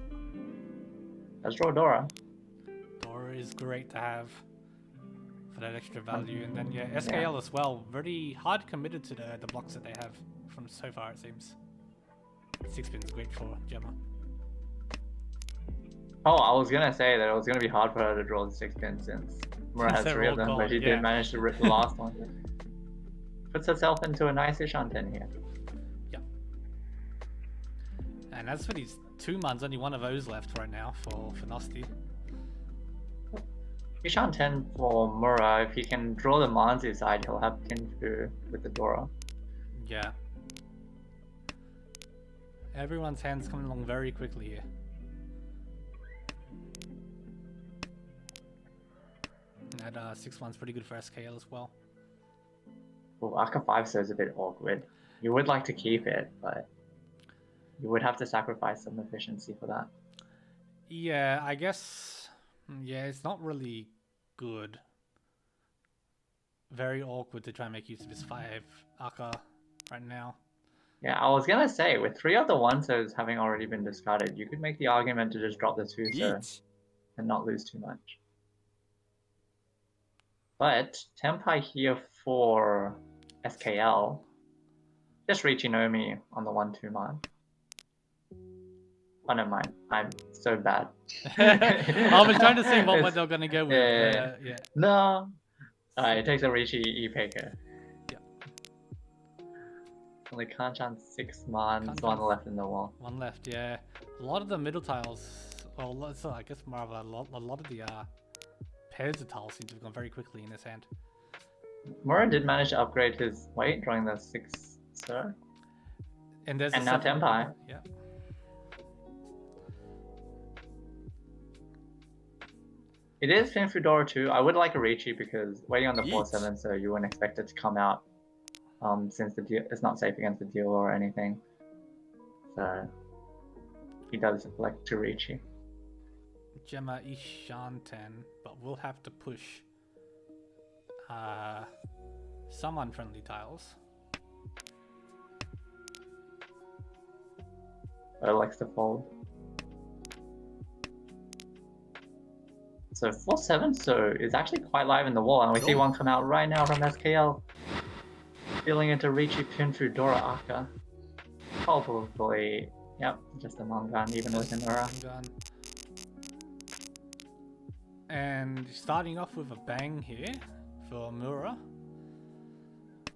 Let's draw Dora.
Dora is great to have for that extra value. And then, SKL as well. Very hard committed to the blocks that they have from so far, it seems. 6-pin's great for Gemma.
Oh, I was gonna say that it was gonna be hard for her to draw the 6-pin since Mura has 3 of them, but she did manage to rip the last one. Puts herself into a nice-ish on 10 here.
Yeah. And as for these 2-mans, only one of those left right now for Nasty.
Ishan 10 for Mura. If he can draw the Manzu side, he'll have Pinfu with the Dora.
Yeah. Everyone's hands coming along very quickly here. And that 6-1's pretty good for SKL as well.
Well, Aka 5 so is a bit awkward. You would like to keep it, but you would have to sacrifice some efficiency for that.
Yeah, I guess. Yeah, it's not really good. Very awkward to try and make use of this 5 Aka right now.
Yeah, I was gonna say, with 3 of the 1-sos having already been discarded, you could make the argument to just drop the 2-so and not lose too much. But Tenpai here for SKL. Just Riichi Nomi on the 1-2-man. Oh, never mind. I'm so bad.
I was trying to see what they're going to go with. Yeah.
No. Alright, it takes a Riichi Ipeiko.
Yeah.
Only Hanchans 6-man, 1 left in the wall.
1 left, yeah. A lot of the middle tiles, well, so I guess more of a lot of the pairs of tiles seem to have gone very quickly in his hand.
Mura did manage to upgrade his weight, drawing the 6-so.
And there's
now Tenpai.
Yeah.
It is Finfudora too. I would like a Riichi because waiting on the 4-7, so you wouldn't expect it to come out since the deal it's not safe against the deal or anything. So he does elect to Riichi.
Gemma Ishanten, but we'll have to push some unfriendly tiles.
Or likes to fold. So 4-7 so is actually quite live in the wall, and we see one come out right now from SKL. Feeling into Riichi Pinfu Dora Aka. Probably, yep, just a Mangan even with an Ura.
And starting off with a bang here for Mura.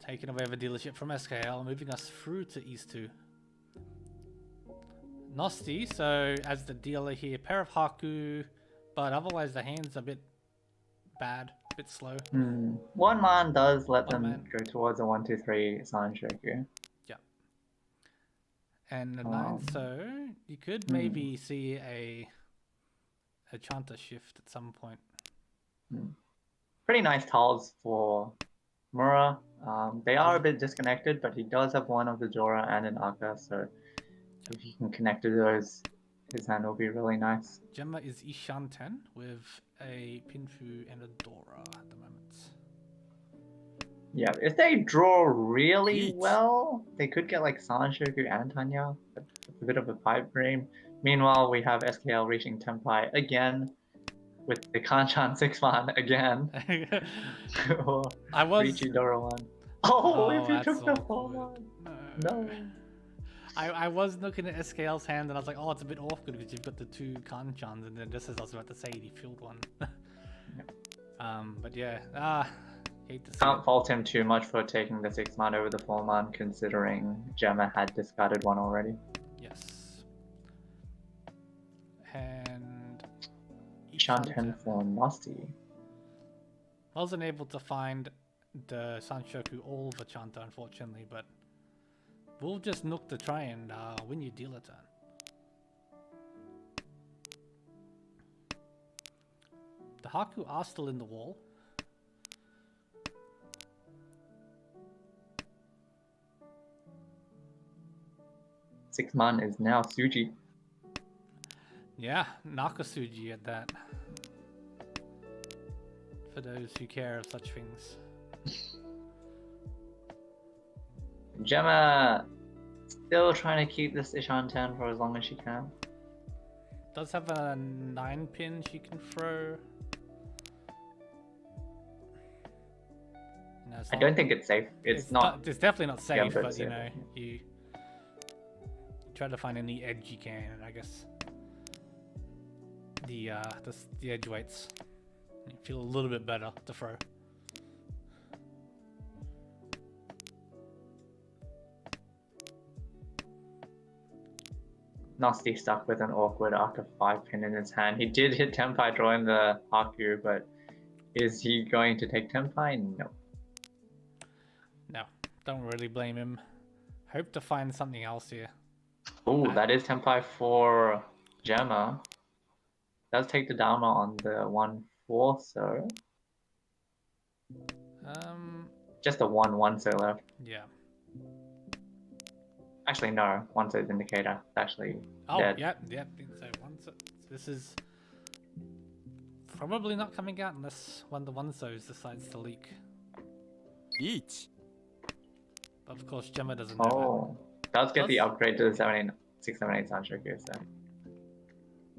Taking away the dealership from SKL, moving us through to East 2. Nosti, so as the dealer here, pair of Haku, but otherwise the hand's a bit bad, a bit slow.
One man does let
One
them
man.
go towards a 1-2-3 Sanshoku.
Yeah. And the 9, so you could maybe see a Chanta shift at some point.
Pretty nice tiles for Mura. They are a bit disconnected, but he does have one of the Dora and an Aka, so if he can connect to those, his hand will be really nice.
Gemma is Ishan 10 with a Pinfu and a Dora at the moment.
Yeah, if they draw really well, they could get like Sanshoku and Tanya. It's a bit of a pipe dream. Meanwhile, we have SKL reaching Tenpai again with the Kanchan 6-man again. Or
I was...
Riichi Dora 1. Oh, if you
that's
took the
awkward.
4-man. No.
I was looking at SKL's hand and I was like, oh, it's a bit awkward because you've got the 2 Kanchans, and then just as I was about to say it, he filled one. But yeah, hate to see
Can't
it.
fault him too much for taking the 6-man over the 4-man, considering Gemma had discarded one already.
Yes. And
Shanten for Nosti.
Wasn't able to find the Sanshoku all the Chanta, unfortunately, but we'll just nook to try and win your dealer turn. The Haku are still in the wall.
Six-man is now Suji.
Yeah, Nakasuji at that. For those who care of such things.
Gemma still trying to keep this Ishan 10 for as long as she can.
Does have a 9-pin she can throw. No,
I don't think it's safe. It's not.
It's definitely not safe,
but
but
it's
you
safe.
know, you try to find any edge you can, and I guess the edge weights you feel a little bit better to throw.
Nosti stuck with an awkward Aka 5-pin in his hand. He did hit Tenpai drawing the Haku, but is he going to take Tenpai? No.
No, don't really blame him. Hope to find something else here.
Oh, that is Tenpai for Gemma. Does take the Dharma on the 1-4, so just a 1-1 so left.
Yeah.
Actually, no. 1 so indicator. It's actually dead.
Yeah. So this is probably not coming out unless one of the One-Sos decides to leak.
Each.
But of course, Gemma doesn't know
Oh, does get the upgrade to the 678 Sanshoku, so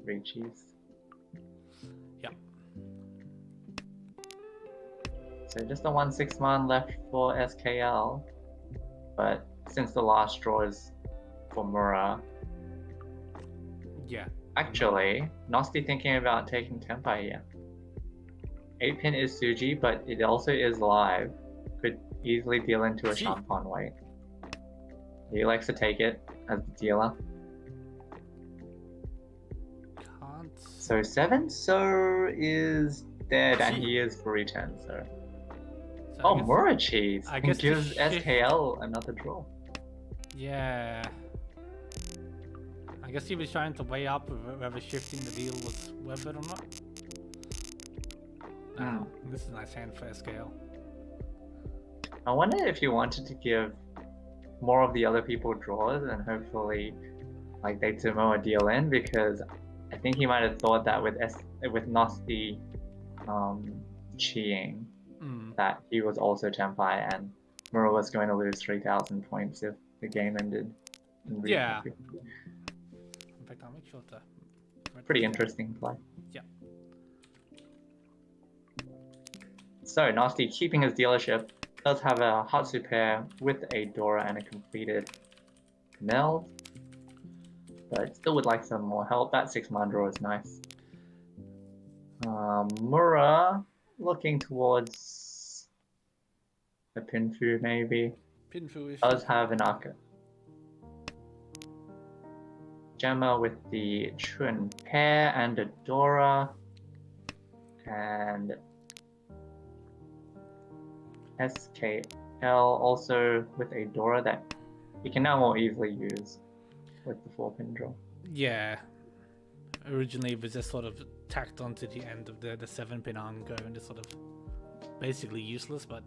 Riichi's.
Yep.
So just a 1-6-man left for SKL, but since the last draw is for Mura,
Yeah.
actually, Nosti thinking about taking Tenpai here. 8-pin is Suji, but it also is live. Could easily deal into a Champon weight. He likes to take it as the dealer.
Can't.
So 7 so is dead, and he is free 10, so.
So
Oh, Mura cheese!
I
It
guess
gives
the shift-
SKL another draw.
Yeah. I guess he was trying to weigh up whether shifting the deal was worth it or not. Oh, this is a nice hand for SKL.
I wonder if you wanted to give more of the other people draws and hopefully like they Tomoa deal in, because I think he might have thought that with Nosti cheating that he was also Tenpai and Mura was going to lose 3,000 points if the game ended.
Yeah. In fact, I'll make sure to...
Pretty interesting play.
Yeah.
So Nosti keeping his dealership, does have a Hatsu pair with a Dora and a completed meld, but still would like some more help. That 6-man draw is nice. Mura looking towards a Pinfu maybe.
Pinfu
Does have an Aka. Gemma with the Chun pair and a Dora. And SKL also with a Dora that you can now more easily use with the 4-pin draw.
Yeah. Originally it was just sort of tacked onto the end of the 7-pin Anko and just sort of basically useless, but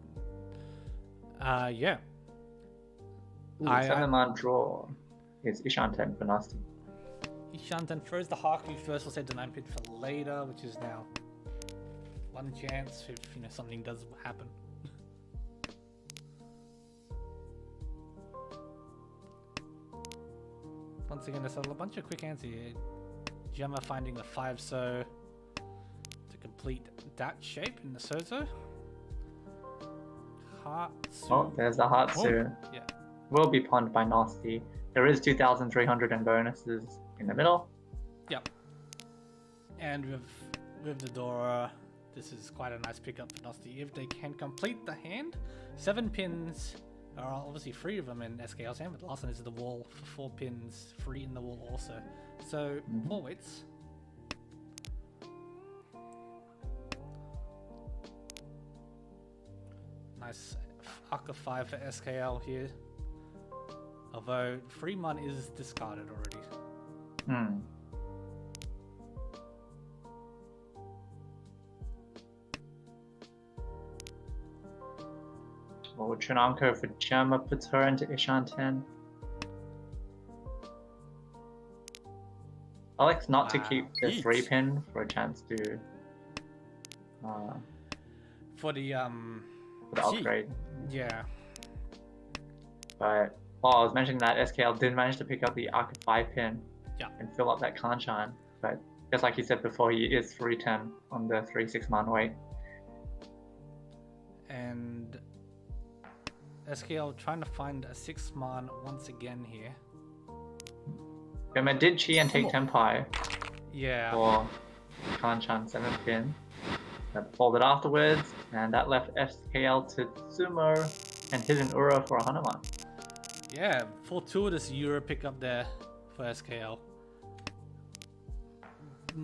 yeah.
Ooh, 7-man draw is Ishanten for Nasty.
Ishanten throws the Haku first, we'll save the 9-pin for later, which is now one chance if something does happen. Once again, there's a bunch of quick answers here. Gemma finding the 5-so to complete that shape in the Sozo. Hatsu.
Oh, there's the Hatsu.
Oh, yeah.
Will be pawned by Nasty. There is 2,300 in bonuses in the middle.
Yep. And with the Dora, this is quite a nice pickup for Nasty. If they can complete the hand, 7 pins are obviously 3 of them in SKL's hand, but the last one is the wall for 4 pins, 3 in the wall also. So 4 weights. Nice Aka 5 for SKL here. Although 3-man is discarded already.
Well, Trinanko for Gemma puts her into Ishanten. Alex not to keep the 3-pin for a chance to
For the
upgrade.
Yeah.
But while I was mentioning that, SKL did manage to pick up the Aka 5-pin and fill up that Kanchan. But just like you said before, he is 310 on the 3-6-man weight.
And SKL trying to find a 6-man once again here.
Gemma did chi and take Tenpai
Yeah.
for Kanchan 7-pin. But folded afterwards, and that left SKL to Sumo and hidden Ura for a Hanuman.
Yeah, fortuitous Euro pickup there for SKL.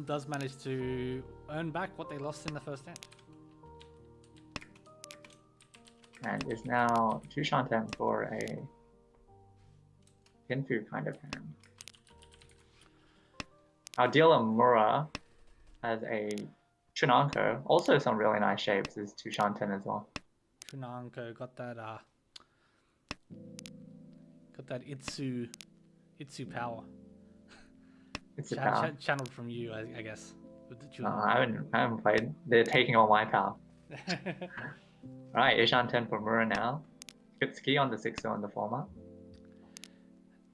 Does manage to earn back what they lost in the first hand.
And is now 2 Shanten for a Pinfu kind of hand. Our dealer Mura has a Chunanko, also some really nice shapes, is 2 Shanten as well.
Chunanko got that Itsu power.
It's a power.
Channeled from you, I guess. With the
I haven't played. They're taking all my power. Alright, Ishanten for Mura now. Good ski on the 6-cylinder format.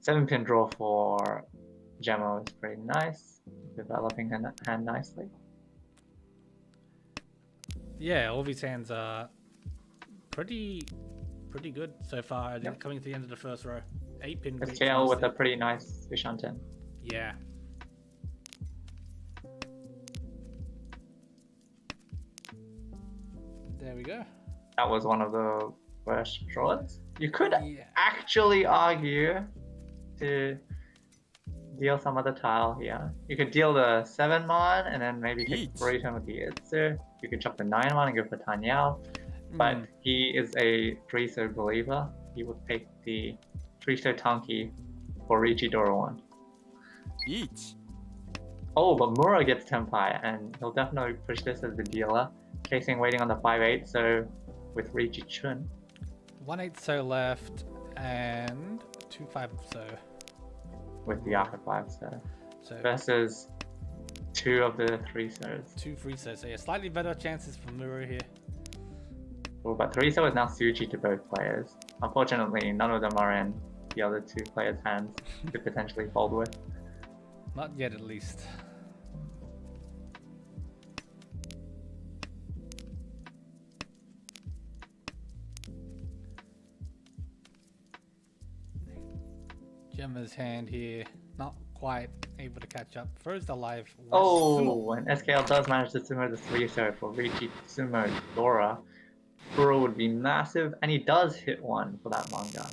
7-pin draw for Gemma is pretty nice. Developing her hand nicely.
Yeah, all these hands are pretty good so far. They're coming to the end of the first row. 8-pin.
SKL with a pretty nice Ishanten.
Yeah. There we go.
That was one of the worst draws. You could actually argue to deal some other tile here. You could deal the 7-man and then maybe take 3-turn with the Itsu. You could chop the 9-man and go for Tanyao. But he is a 3-so believer. He would take the 3-so Tanki for Riichi Dora 1. Oh, but Mura gets Tenpai, and he'll definitely push this as the dealer. Chasing, waiting on the 5-8, so with Riichi Chun.
1-8-so left, and 2-5-so.
With the Aka 5-so. Versus 2 of the 3-sos.
2 3-sos, so yeah, slightly better chances for Mura here.
Well, but 3-so is now Suji to both players. Unfortunately, none of them are in the other 2 players' hands to potentially fold with.
Not yet, at least. Gemma's hand here, not quite able to catch up. Throws the live.
Oh, and SKL does manage to sumo the 3-so for Riichi Sumo Dora. Buro would be massive, and he does hit one for that Mangan.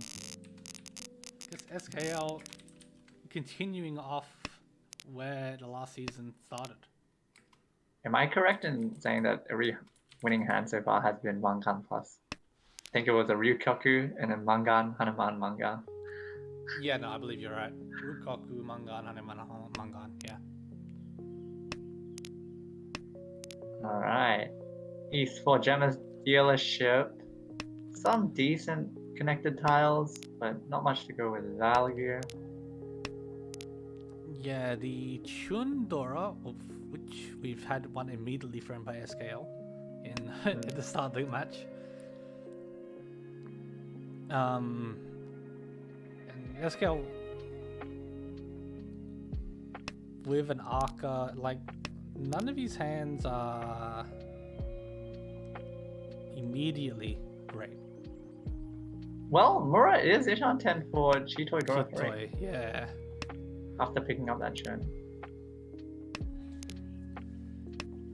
Guess SKL continuing off where the last season started.
Am I correct in saying that every winning hand so far has been Mangan plus? I think it was a Ryukoku and a Mangan, Hanuman Mangan.
Yeah, no, I believe you're right. Rukoku, Mangan, Hanuman, Mangan, yeah.
Alright. East for Gemma's dealership. Some decent connected tiles, but not much to go with value.
Yeah, the Chundora, of which we've had one immediately thrown by SKL in at the start of the match. And SKL with an Arca, like none of his hands are immediately great.
Well, Mura is Ishan 10 for Chitoi Dora 3
Chitoi, yeah.
after picking up that churn.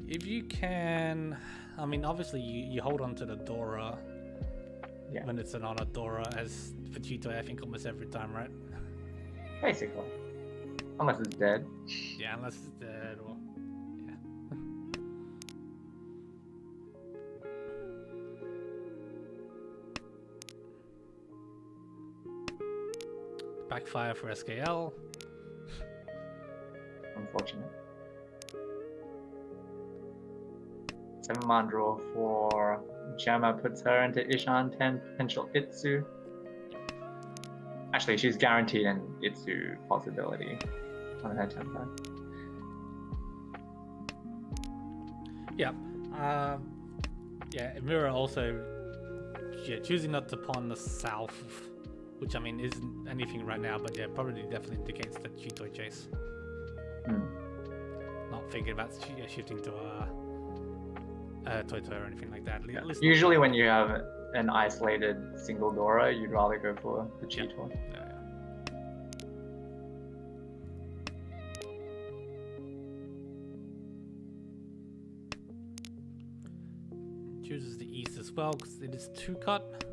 If you can, I mean, obviously you hold on to the Dora when it's an honor Dora, as for Chitoi, I think almost every time, right?
Basically. Unless it's dead.
Yeah, unless it's dead or yeah. Backfire for SKL.
Unfortunate. 7-man draw for Gemma puts her into Ishan 10 potential Itsu. Actually, she's guaranteed an Itsu possibility on her tempo.
Yeah. Yeah, Mira also choosing not to pawn the south, which I mean isn't anything right now, but yeah, probably definitely indicates that Chitoi chase. Not thinking about shifting to a Toto or anything like that.
Yeah. Usually when you have an isolated single Dora, you'd rather go for the Chitoi.
Yeah. Chooses the east as well because it is 2-cut.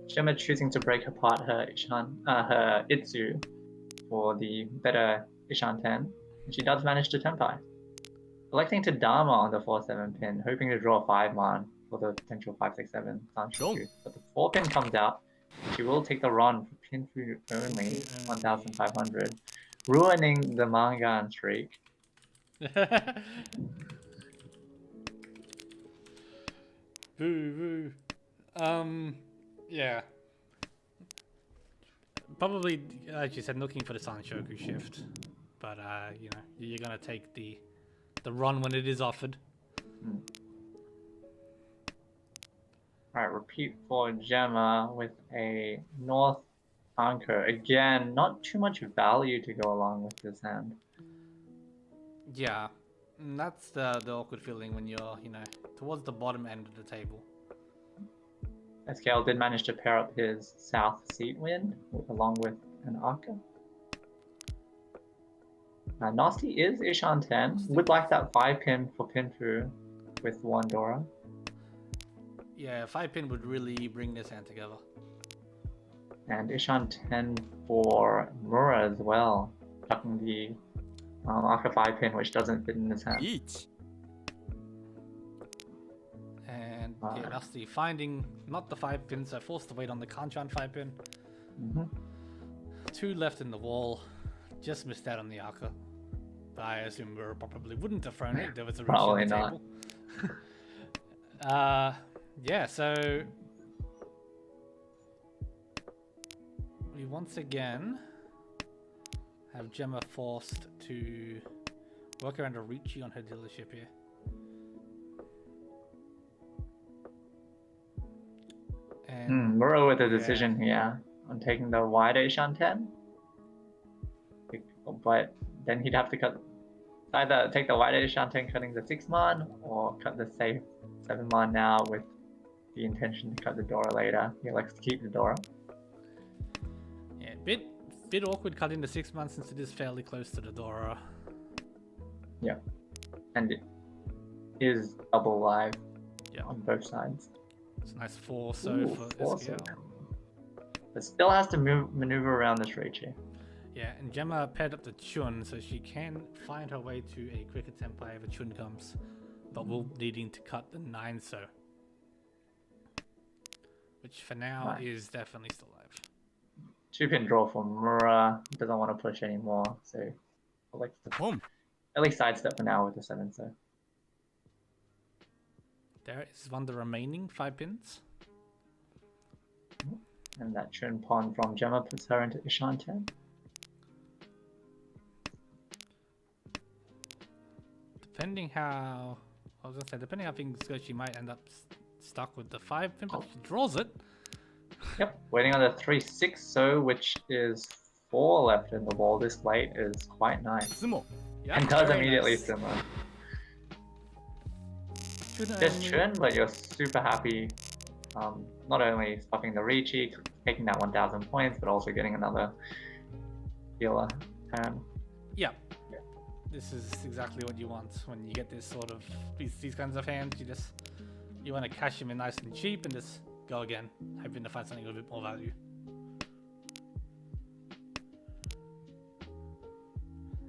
Gemma choosing to break apart her her Itsu for the better Ishan 10. And she does manage to Tenpai. Electing to Dharma on the 4-7 pin, hoping to draw a 5-man for the potential 5-6-7 Sanshoku. But the 4 pin comes out. She will take the run for pin food only, 1,500, ruining the Mangan streak.
Boo boo. Yeah. Probably, as you said, looking for the Sanshoku shift, but you know, you're gonna take the run when it is offered.
Alright, repeat for Gemma with a North Anchor. Again, not too much value to go along with this hand.
Yeah, and that's the awkward feeling when you're, you know, towards the bottom end of the table.
SKL did manage to pair up his South Seat Wind along with an Arca. Nasty is Ishan 10. Would like that 5 pin for Pinfu with 1 Dora.
Yeah, 5 pin would really bring this hand together.
And Ishan 10 for Mura as well. Tucking the Arca 5 pin, which doesn't fit in his hand.
And yeah, Nasty finding not the 5 pin, so forced to wait on the Hanchan 5 pin. 2 left in the wall. Just missed out on the Arca. I assume Mura probably wouldn't have thrown it. There was a reach on the table. Yeah, so we once again have Gemma forced to work around a Riichi on her dealership here. And
Mura with a decision here on taking the wide Ishan 10. But then he'd have to either take the wide Ishan 10 cutting the 6-man or cut the safe 7-man now with the intention to cut the Dora later. He likes to keep the Dora.
Yeah, bit awkward cutting the 6-man since it is fairly close to the Dora.
Yeah. And it is double live.
Yeah.
on both sides.
It's a nice 4 so
Ooh,
for
four so.
SKL.
But still has to maneuver around this Riichi.
Yeah, and Gemma paired up the Chun, so she can find her way to a quicker tempo if a Chun comes, but will needing to cut the 9 so. Which for now is definitely still alive.
2-pin draw for Mura. Doesn't want to push anymore, so elects to at least sidestep for now with the 7 so.
There is one of the remaining 5 pins.
And that Chun pawn from Gemma puts her into Ishan 10.
Depending how things go, she might end up stuck with the 5 pin, but she draws it.
Yep, waiting on the 3-6 so, which is 4 left in the wall. This late is quite nice.
Yep,
And does
very
immediately
nice.
similar.
Chun
Just
only-
Chun, but you're super happy. Not only stuffing the Riichi, taking that 1,000 points, but also getting another healer.
Yeah. This is exactly what you want when you get this sort of these kinds of hands. You want to cash them in nice and cheap and just go again, hoping to find something with a bit more value.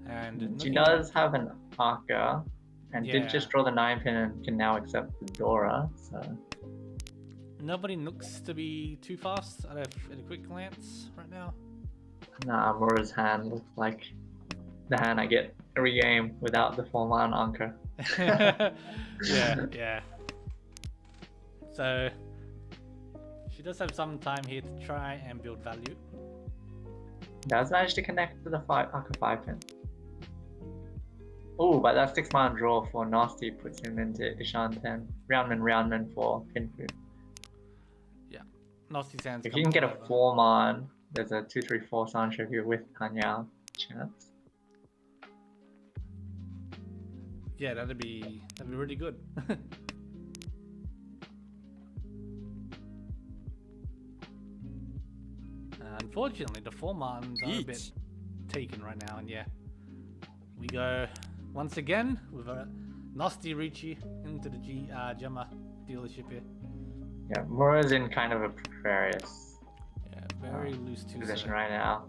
And
She does have an Arca, and
Yeah.
did just draw the 9-pin and can now accept the Dora, so...
Nobody looks to be too fast at a quick glance right now.
Nah, Mura's hand looks like the hand I get every game without the 4-man Anchor.
Yeah. So she does have some time here to try and build value.
Does manage to connect to the Arca 5-pin. Oh, but that 6-man draw for Nasty puts him into Ishan 10. Roundman for Pinfu.
Nasty's hands.
If you can get a 4-man, there's a 2-3-4 Sancho here with Tanya chance.
Yeah, that'd be really good. Unfortunately, the 4-mans are a bit taken right now, and yeah, we go once again with a nasty Riichi into the Gemma dealership here.
Yeah, Mura's in kind of a precarious
Very loose
position right now.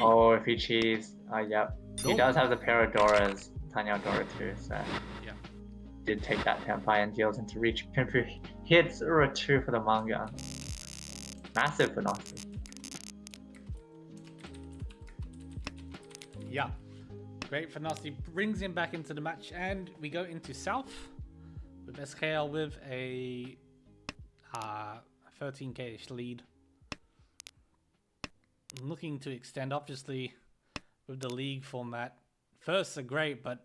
Oh, if he cheese, yep. He does have the pair of Doras, Tanya Dora too, so
yeah.
Did take that Tenpai and deals into Riichi. Pinfu hits a 2 for the manga. Massive for Nasty.
Yeah, great for Nasty. Brings him back into the match, and we go into South with SKL with a 13k-ish lead. Looking to extend, obviously, with the league format. Firsts are great, but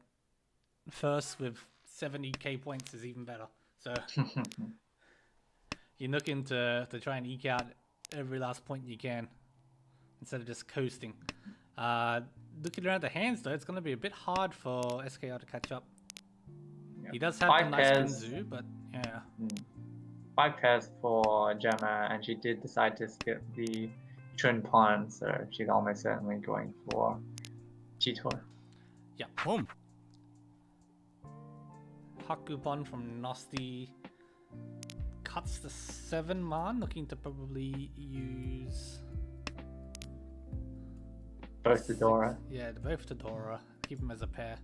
first with 70k points is even better. So you're looking to try and eke out every last point you can instead of just coasting. Looking around the hands, though, it's going to be a bit hard for SKL to catch up.
Yep.
He does have
5
the nice
pairs.
Kinzu, but yeah.
5 pairs for Gemma, and she did decide to skip the Chun pawn, so she's almost certainly going for Chitoy.
Yeah. Hakupon from Nasty cuts the 7-man, looking to probably use
Both the Dora.
Yeah, both the Dora. Keep them as a pair.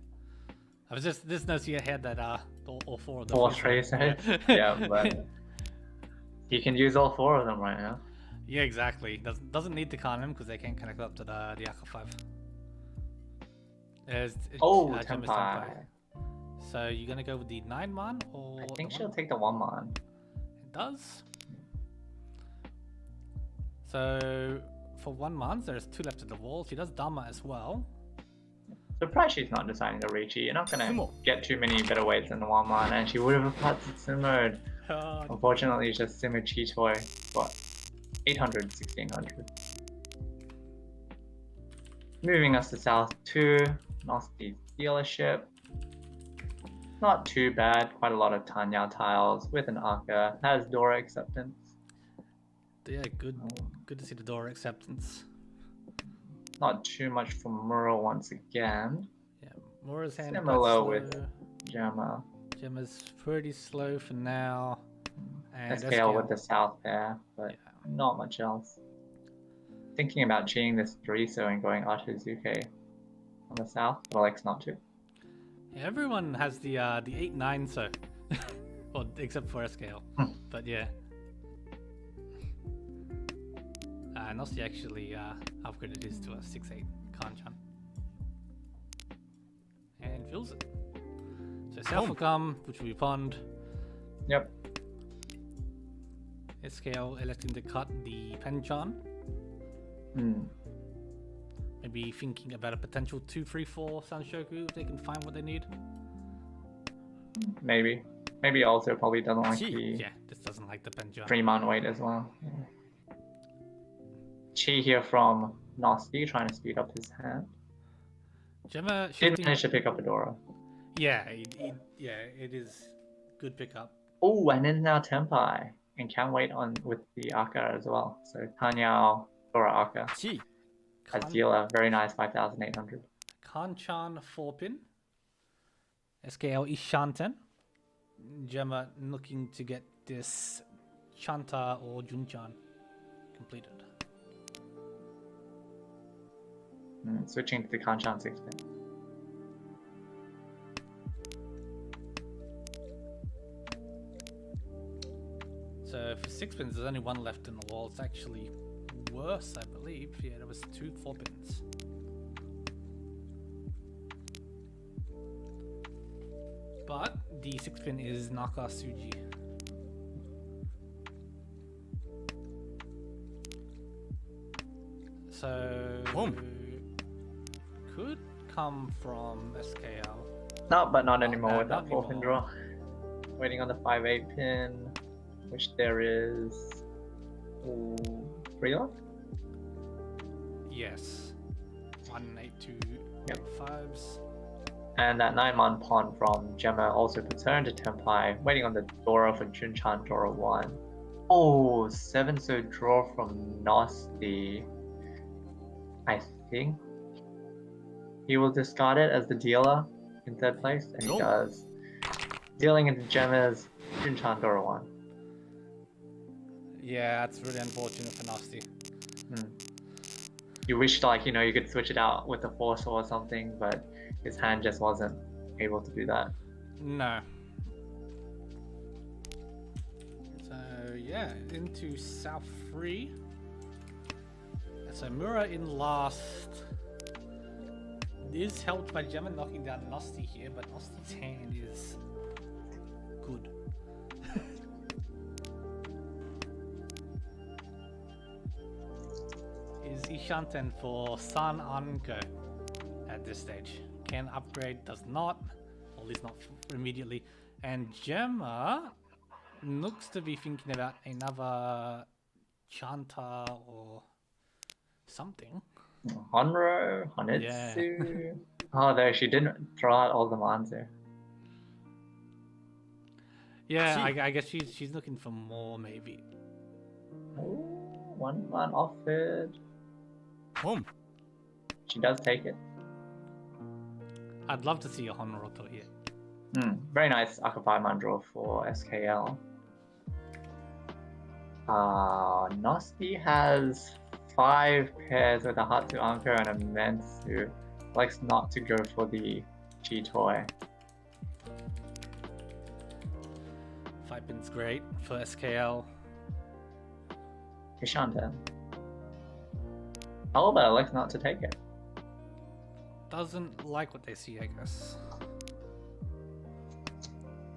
I was just noticing ahead that all 4 of them.
All trays, yeah, but you can use all 4 of them right now.
Yeah, exactly. Doesn't need to con them because they can't connect up to the Aka 5.
Tenpai.
So you're gonna go with the 9-man or?
I think she'll
1?
take the 1-man.
It does. So for 1-mans, there's 2 left at the wall. She does Dama as well.
Surprised she's not deciding the Riichi. You're not gonna get too many better weights than the 1-man, and she would have applied simmered. Unfortunately, it's just simmered Chitoy for 800, 1600. Moving us to South 2, Nasty dealership. Not too bad, quite a lot of Tanya tiles with an Aka, has Dora acceptance.
Yeah, good to see the Dora acceptance.
Not too much from Mura once again.
Yeah, Mura's hand
Similar
cuts
with
the
Gemma.
Gemma's pretty slow for now. And
SKL with the south there, but
Yeah.
not much else. Thinking about cheating this 3-so and going Archizuke on the south, but Alex not to.
Yeah, everyone has the 8-9 so, well, except for SKL. But yeah. Nosti actually upgraded his to a 6-8 Kanchan. And fills it. So south will come, which will be pond.
Yep.
SKL electing to cut the Penchan. Maybe thinking about a potential 2-3-4 Sanshoku if they can find what they need.
Maybe. Maybe also probably doesn't like the
Yeah, just doesn't like the Penchan.
3-man wait as well. Yeah. Chi here from Nosti trying to speed up his hand.
Gemma
Did
shifting...
manage to pick up a Dora.
Yeah, it is good pickup.
Oh, and then now Tenpai. And can't wait on with the Aka as well. So Tanyao, Dora Aka. As dealer, very nice 5,800.
Kanchan 4-pin. SKL Ishanten. Gemma looking to get this Chanta or Junchan completed.
Switching to the Kanchan 6-pin.
So for 6-pins, there's only one left in the wall. It's actually worse, I believe. Yeah, there was 2 4-pins. But the 6-pin is Naka Suji. So could come from SKL.
No, but not anymore
no,
with that
not
4-pin
anymore.
draw. Waiting on the 5-8 pin, which there is 3 left.
Yes. 1, 8, 2,
Yep.
5s.
And that 9-man pawn from Gemma also puts her into Tenpai, waiting on the Dora for Junchan Dora 1. Oh, 7-so draw from Nosti. I think he will discard it as the dealer in 3rd place, and he does. Dealing into Gemma's Junchan Dora 1.
Yeah, that's really unfortunate for Nasty.
You wished, like, you know, you could switch it out with a 4-so or something, but his hand just wasn't able to do that.
No. So yeah, into South 3. So Mura in last is helped by Gemma knocking down Nosti here, but Nosti's hand is good. Is Ishanten for San Anko at this stage. Can upgrade, does not, or at least not immediately. And Gemma looks to be thinking about another Chanta or something.
Honro, Honetsu. Oh, though she didn't draw out all the Manzu.
Yeah, I guess she's looking for more maybe.
Oh, 1-man offered. She does take it.
I'd love to see a Honoroto here.
Very nice Aka 5-man draw for SKL. Nosti has 5 pairs with a Hatsu Anko and a Mensu. Likes not to go for the Chi toy.
5-pin's great for SKL.
Ishanten. Oh, but likes not to take it.
Doesn't like what they see, I guess.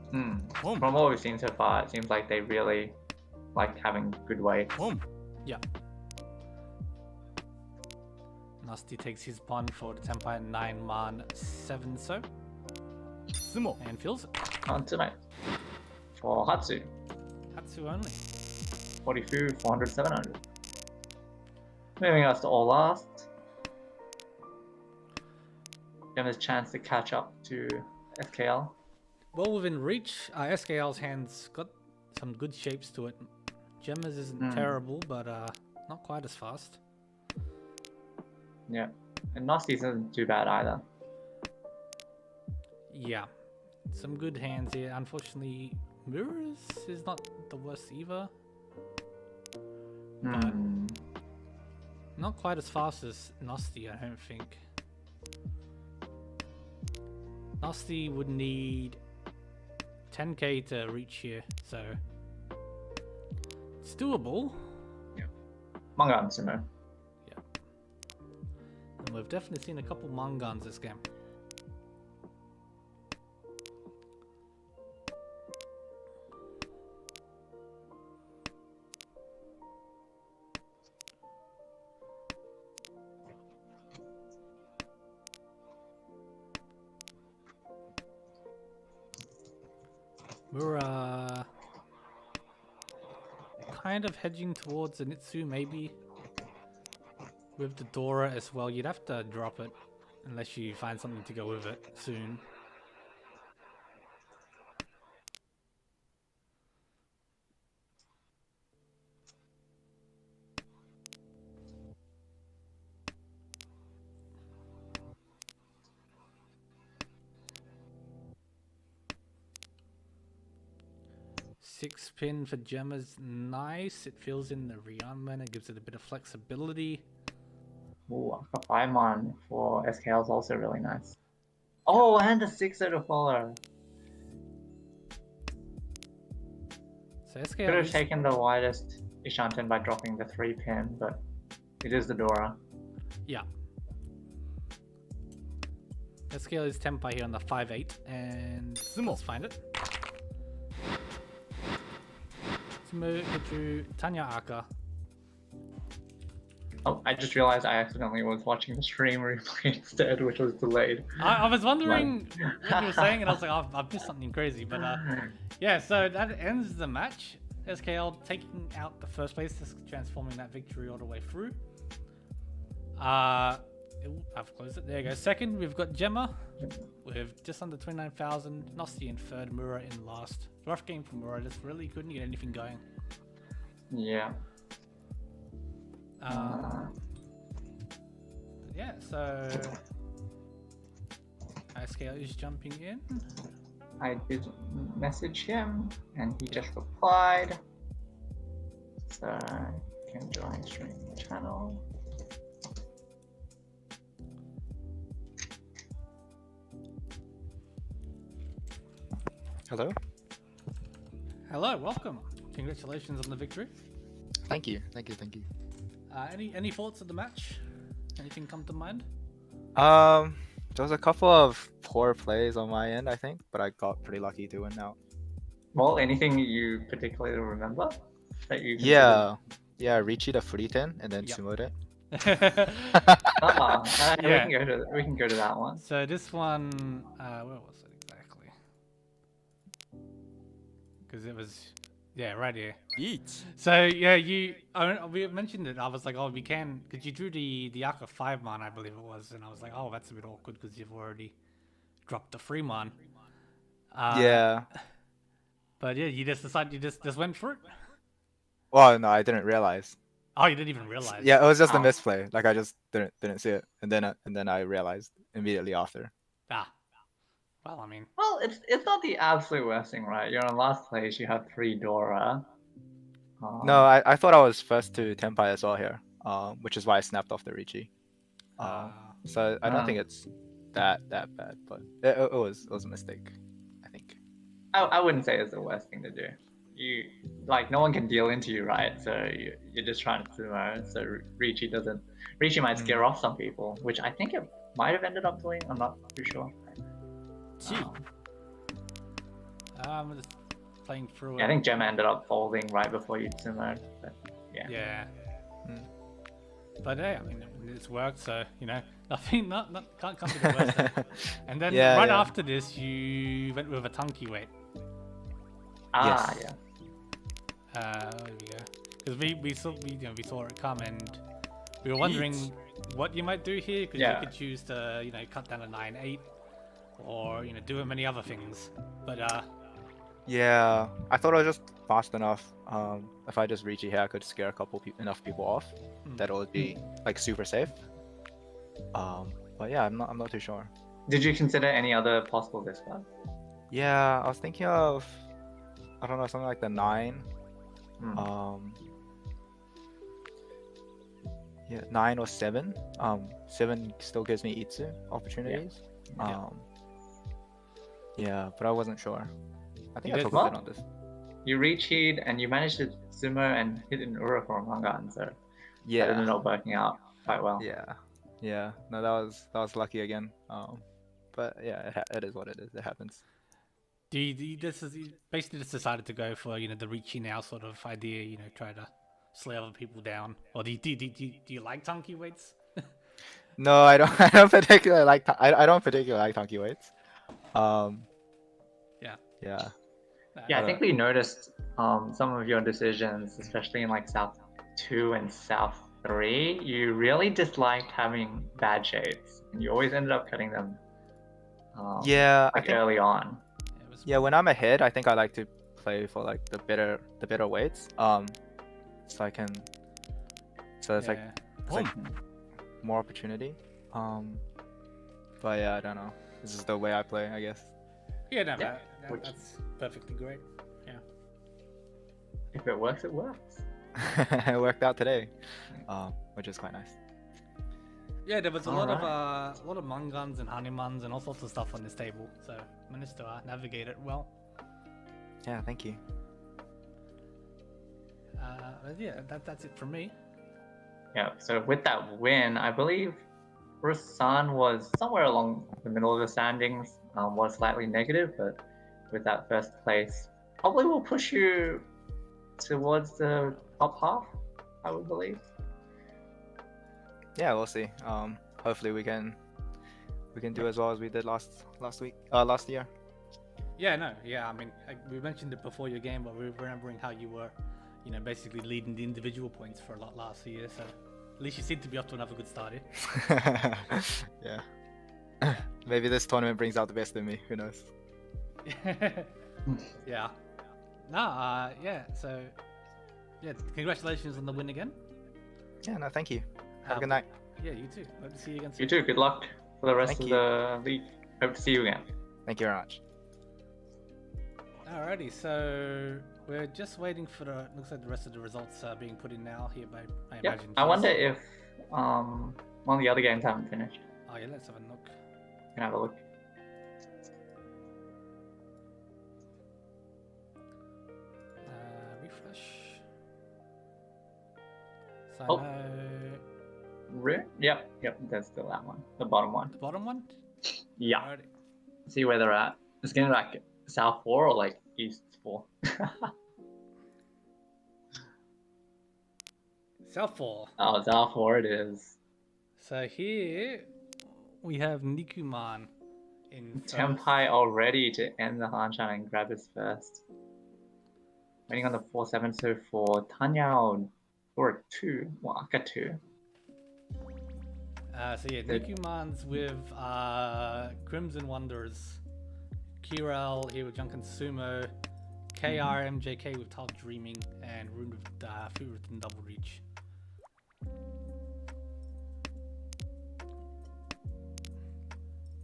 From what we've seen so far, it seems like they really like having good weight.
Yeah. Nasty takes his pawn for the Tenpai 9-man 7-so. And fills it.
On tonight. For Hatsu.
Hatsu only.
42, 400, 700. Moving us to all last. Gemma's chance to catch up to SKL.
Well within reach, SKL's hand's got some good shapes to it. Gemma's isn't terrible, but not quite as fast.
Yeah. And Nosti's isn't too bad either.
Yeah. some good hands here. Unfortunately, Mirrors is not the worst either. But not quite as fast as Nasty, I don't think. Nasty would need 10k to reach here, so it's doable.
Manga and sumo.
Yeah. And we've definitely seen a couple Mangans this game. We're kind of hedging towards the Nitsu, maybe. With the Dora as well, you'd have to drop it unless you find something to go with it soon. Six pin for Gemma's nice. It fills in the rearmament. It gives it a bit of flexibility.
Ooh, a 5-mon for SKL is also really nice. Oh, and the 6-0 to follow.
So
Could
SKL
have
is,
taken the widest Ishanten by dropping the 3-pin, but it is the Dora.
yeah. SKL is Tenpai here on the 5-8, and let's find it. Sumo Hitru Tanya Aka.
Oh, I just realized I accidentally was watching the stream replay instead, which was delayed.
I was wondering what you were saying, and I was like, oh, I've missed something crazy. But yeah, so that ends the match. SKL taking out the first place, just transforming that victory all the way through. I've closed it. There you go. Second, we've got Gemma with just under 29,000. Nosti in third, Mura in last. Rough game for Mura. Just really couldn't get anything going.
Yeah.
Yeah, so SKL is jumping in.
I did message him, and he just replied. So, you can join stream channel.
Hello?
Hello, welcome. Congratulations on the victory.
Thank you, thank you, thank you.
Any thoughts of the match? Anything come to mind?
There was a couple of poor plays on my end, I think, but I got pretty lucky to win out.
Well, anything you particularly remember that you considered?
Yeah, Riichi the free 10 and then
Yep.
sumoed it.
Yeah.
We can go to that one.
So this one, where was it exactly? Because it was, yeah, right here. So yeah, we mentioned it. I was like, oh, we can, because you drew the Aka 5-mon, I believe it was, and I was like, oh, that's a bit awkward because you've already dropped the 3-mon.
Yeah.
But yeah, you just decided you just went for it.
Well, no, I didn't realize.
Oh, you didn't even realize.
Yeah, it was just a
Oh.
misplay. Like I just didn't see it, and then I realized immediately after.
Well, I mean,
Well, it's not the absolute worst thing, right? You're in last place. You have 3 Dora.
No, I thought I was first to Tenpai as well here, which is why I snapped off the Riichi. So I don't think it's that bad, but it was a mistake, I think.
I wouldn't say it's the worst thing to do. You no one can deal into you, right? So you're just trying to sumo. So Riichi might scare off some people, which I think it might have ended up doing. I'm not too sure.
I'm just playing through it.
Yeah, I think Gemma ended up folding right before you sumo. But yeah.
Yeah. But hey, I mean, it's worked, so nothing, can't come to the worst. And then right after this, you went with a Tunky weight.
Yeah.
There we go. Because we saw it come, and we were wondering what you might do here, because you could choose to cut down to 9-8, or do many other things. But
yeah, I thought I was just fast enough. If I just Riichi here, I could scare enough people off that it would be super safe. But yeah, I'm not too sure.
Did you consider any other possible discard?
Yeah, I was thinking of, I don't know, something like the 9.
Hmm.
Yeah, 9 or 7. 7 still gives me Itsu opportunities.
Yeah.
Yeah, but I wasn't sure. I think
You
I
guys-
took a bit
Well,
on this.
You Riichi'd and you managed to sumo and hit an Ura from Hangan, so that ended
Yeah,
up working out quite well.
yeah. No, that was lucky again. But yeah, it is what it is. It happens.
This is basically just decided to go for the Riichi now sort of idea. Try to slay other people down. Or do you like tanky weights?
No, I don't. I don't particularly like. I don't particularly like tanky weights.
Yeah.
Yeah.
Yeah, I
But,
think we noticed some of your decisions, especially in like South 2 and South 3. You really disliked having bad shades, and you always ended up cutting them
yeah, I
like
think.
early on.
It was
Yeah, when I'm ahead, I think I like to play for like the better weights. So I can. So it's like more opportunity. But yeah, I don't know. This is the way I play, I guess.
Yeah, no,
Yeah,
that's perfectly great. Yeah.
If it works, it works.
It worked out today, which is quite nice.
Yeah, there was a lot of mangans and hanimans and all sorts of stuff on this table, so managed to navigate it well.
Yeah, thank you.
But yeah, that's it from me.
Yeah, so with that win, I believe Rusan was somewhere along the middle of the standings, was slightly negative, but with that first place, probably will push you towards the top half, I would believe.
Yeah, we'll see. Hopefully we can do as well as we did last year.
Yeah, no, yeah. I mean, we mentioned it before your game, but we were remembering how you were, basically leading the individual points for a lot last year. So at least you seem to be off to another good start here.
Yeah. Maybe this tournament brings out the best in me. Who knows?
Yeah. Yeah. So, yeah. Congratulations on the win again.
Yeah. No, thank you. Have a good night.
Yeah, you too. Hope to see you again soon.
You too, good luck for the rest
Thank
of
you.
the league. Hope to see you again.
Thank you very much.
Alrighty, so we're just waiting for looks like the rest of the results are being put in now here by, I
Yeah,
imagine.
I wonder if one of the other games haven't finished.
Oh yeah, let's have a look.
You can have a look.
Refresh. So
Oh.
no,
Yep, there's still that one. The bottom one.
the bottom one?
Yeah.
Alrighty.
See where they're at. It's gonna be like South 4 or like East 4.
South 4.
Oh, South 4 it is.
So here we have Nikuman in first.
Tenpai all ready to end the Hanchan and grab his first. Waiting on the 4-7, so for Tanyao or 2, Waka 2.
So yeah, Nikuman's with Crimson Wonders, Kiral here with Junkin Sumo, KR MJK with Top Dreaming, and Rune with Fruit and Double Reach.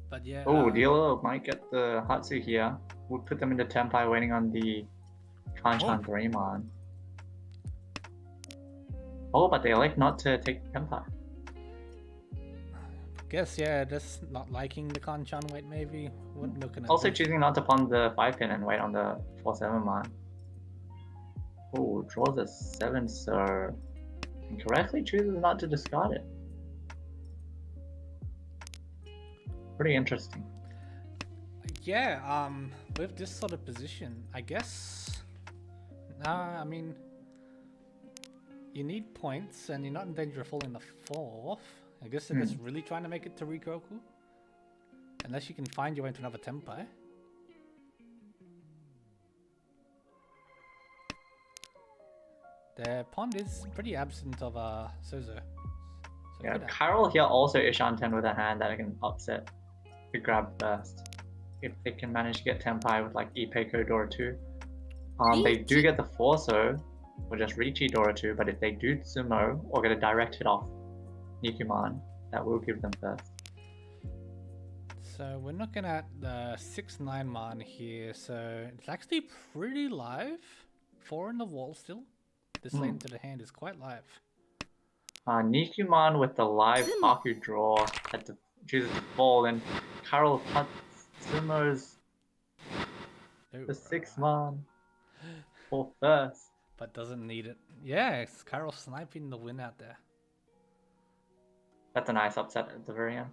But yeah.
Oh, Dealer might get the Hatsu here. We'll put them into Tenpai waiting on the Hanchan Greymon. Oh, but they elect not to take Tenpai.
Guess yeah, just not liking the Kanchan weight maybe. What looking at
Also
this?
choosing not to pawn the 5-pin and wait on the 4-7 man. Oh, draws a 7, so incorrectly chooses not to discard it. Pretty interesting.
Yeah, with this sort of position, I guess. I mean, you need points, and you're not in danger of falling the 4th. I guess they're just really trying to make it to Rikoku. Unless you can find your way into another Tenpai. Their pond is pretty absent of Sozo. So
Yeah,
good.
Chiral here also Ishan 10 with a hand that I can upset to grab first. If they can manage to get Tenpai with like Ipeiko Dora 2. They do get the Forso, or just Riichi Dora 2, but if they do Sumo or get a direct hit off Nikuman, that will give them first.
So we're looking at the 6-9 man here. So it's actually pretty live. 4 in the wall still. This late into the hand is quite live.
Nichiman with the live Haku draw had to choose to fall, and Carol Tatsumo's the 6-man for first.
But doesn't need it. Yeah, it's Carol sniping the win out there.
That's a nice upset at the very end.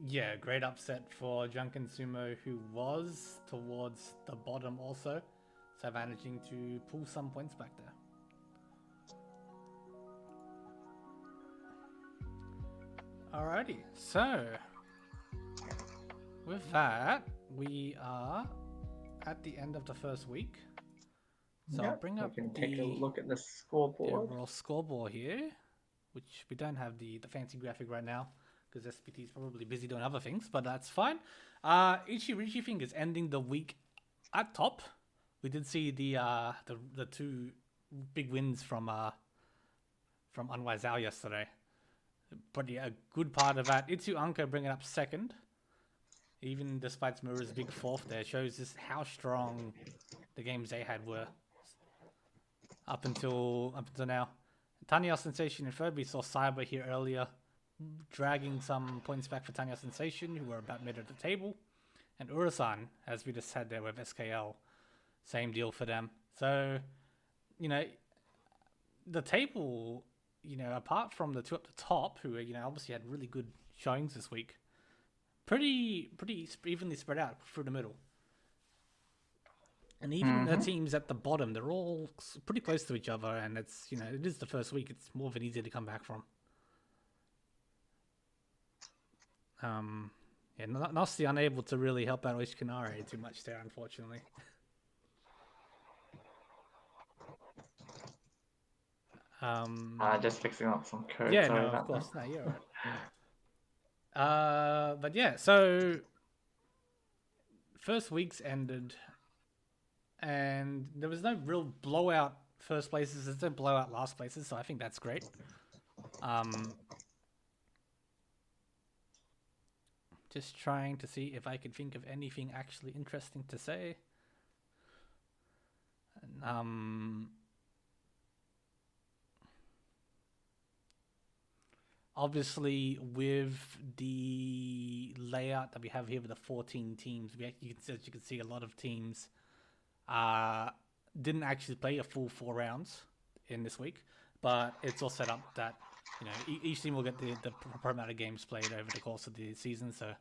Yeah, great upset for Junkin Sumo, who was towards the bottom also. So managing to pull some points back there. Alrighty, so with that, we are at the end of the first week. So I'll bring up
take a look at the scoreboard.
Overall scoreboard here, which we don't have the fancy graphic right now because SPT is probably busy doing other things, but that's fine. Riichi thing is ending the week at top. We did see the 2 big wins from Unwise Zhao yesterday. But yeah, a good part of that. Itsu Anko bringing up second. Even despite Mura's big fourth there, shows just how strong the games they had were up until now. Tanya Sensation in third. We saw Cyber here earlier, dragging some points back for Tanya Sensation, who were about mid at the table. And Urasan, as we just had there with SKL, same deal for them. So, the table, apart from the 2 up the top, who, obviously had really good showings this week, pretty evenly spread out through the middle. And even the teams at the bottom, they're all pretty close to each other, and it's, it is the first week. It's more of an easier to come back from. Yeah, Nosti unable to really help out Oishikanare too much there, unfortunately.
Just fixing up some code.
Yeah, no, of course. No, you're right. But yeah, so first week's ended, and there was no real blowout first places. There's no blowout last places, so I think that's great. Just trying to see if I can think of anything actually interesting to say. Obviously, with the layout that we have here with the 14 teams, as you can see, a lot of teams didn't actually play a full 4 rounds in this week, but it's all set up that each team will get the proper amount of games played over the course of the season, so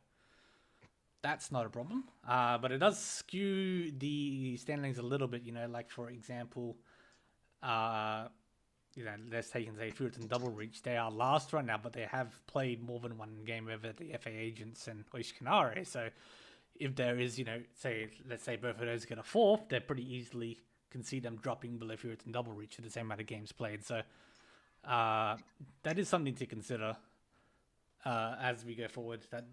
that's not a problem. But it does skew the standings a little bit. Like for example, let's take Fullerton Double Reach. They are last right now, but they have played more than one game over the FA Agents and Oishikanare. So if there is, let's say both of those get a 4th, they pretty easily can see them dropping below Fullerton Double Reach to the same amount of games played. So that is something to consider as we go forward. That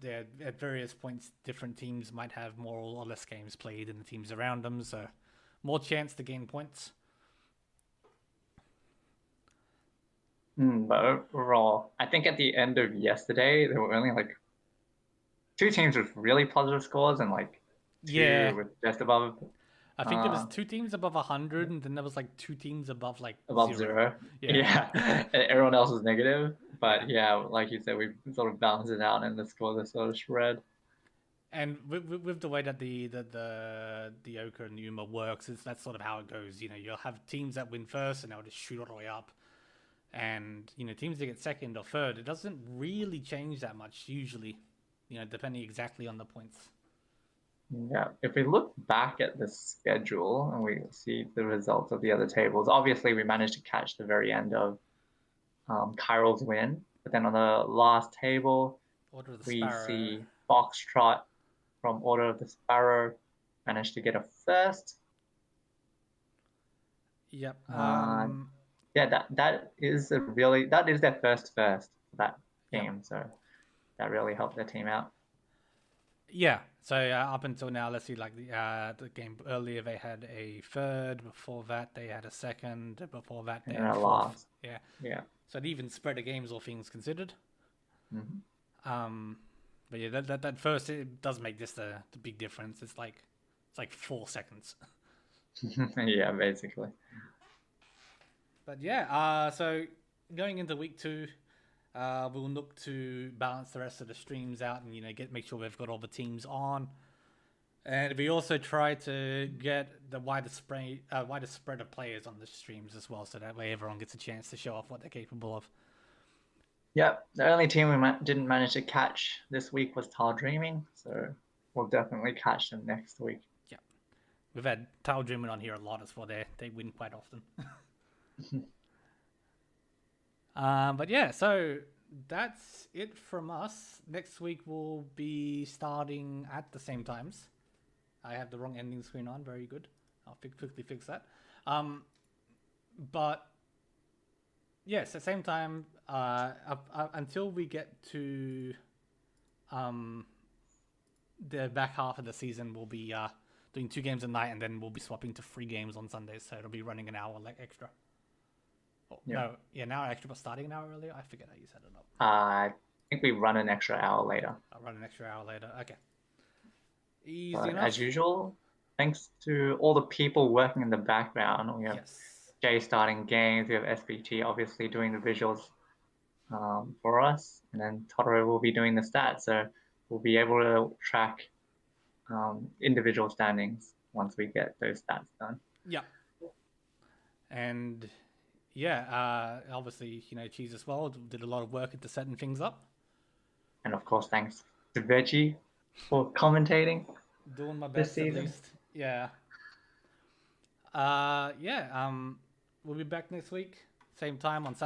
at various points, different teams might have more or less games played than the teams around them, so more chance to gain points.
But overall, I think at the end of yesterday, there were only 2 teams with really positive scores and 2 with just above.
I think there was 2 teams above 100, and then there was 2 teams above
above 0. Yeah. And everyone else was negative. But yeah, like you said, we sort of balanced it out, and the scores are sort of spread.
And with the way that the Oka and the Yuma works, that's sort of how it goes. You'll have teams that win first, and they'll just shoot all the way up. And teams that get second or third, it doesn't really change that much usually. Depending exactly on the points.
Yeah, if we look back at the schedule and we see the results of the other tables, obviously we managed to catch the very end of Kyrill's win. But then on the last table, we see Foxtrot from Order of the Sparrow managed to get a first.
Yep.
Yeah, that is their first for that game. So that really helped their team out.
Yeah. So up until now, let's see, the game earlier, they had a third. Before that, they had a second. Before that, they had a fourth. Yeah. So it even spread the games, all things considered. But yeah, that first, it does make this the big difference. It's like 4 seconds.
Yeah, basically.
But yeah, so going into week 2, we'll look to balance the rest of the streams out and make sure we've got all the teams on. And we also try to get the widest spread of players on the streams as well, so that way everyone gets a chance to show off what they're capable of.
Yep, the only team we didn't manage to catch this week was Tile Dreaming, so we'll definitely catch them next week.
Yeah, we've had Tile Dreaming on here a lot as well. They win quite often. But yeah, so that's it from us. Next week we'll be starting at the same times. I have the wrong ending screen on. Very good. I'll quickly fix that. But yes, at the same time, until we get to the back half of the season, we'll be doing 2 games a night, and then we'll be swapping to 3 games on Sundays. So it'll be running an hour extra. Oh, yeah. No, an hour extra, but starting an hour earlier. I forget how you set it up.
I think we run an extra hour later.
I'll run an extra hour later. Okay. Easy
But
enough.
as usual, thanks to all the people working in the background. We have Jay starting games. We have SBT obviously doing the visuals for us, and then Totoro will be doing the stats. So we'll be able to track individual standings once we get those stats done.
Yeah. And yeah, obviously, Cheese as well did a lot of work into setting things up.
And of course, thanks to Veggie for commentating.
Doing my best at least. Yeah. We'll be back next week, same time on Saturday.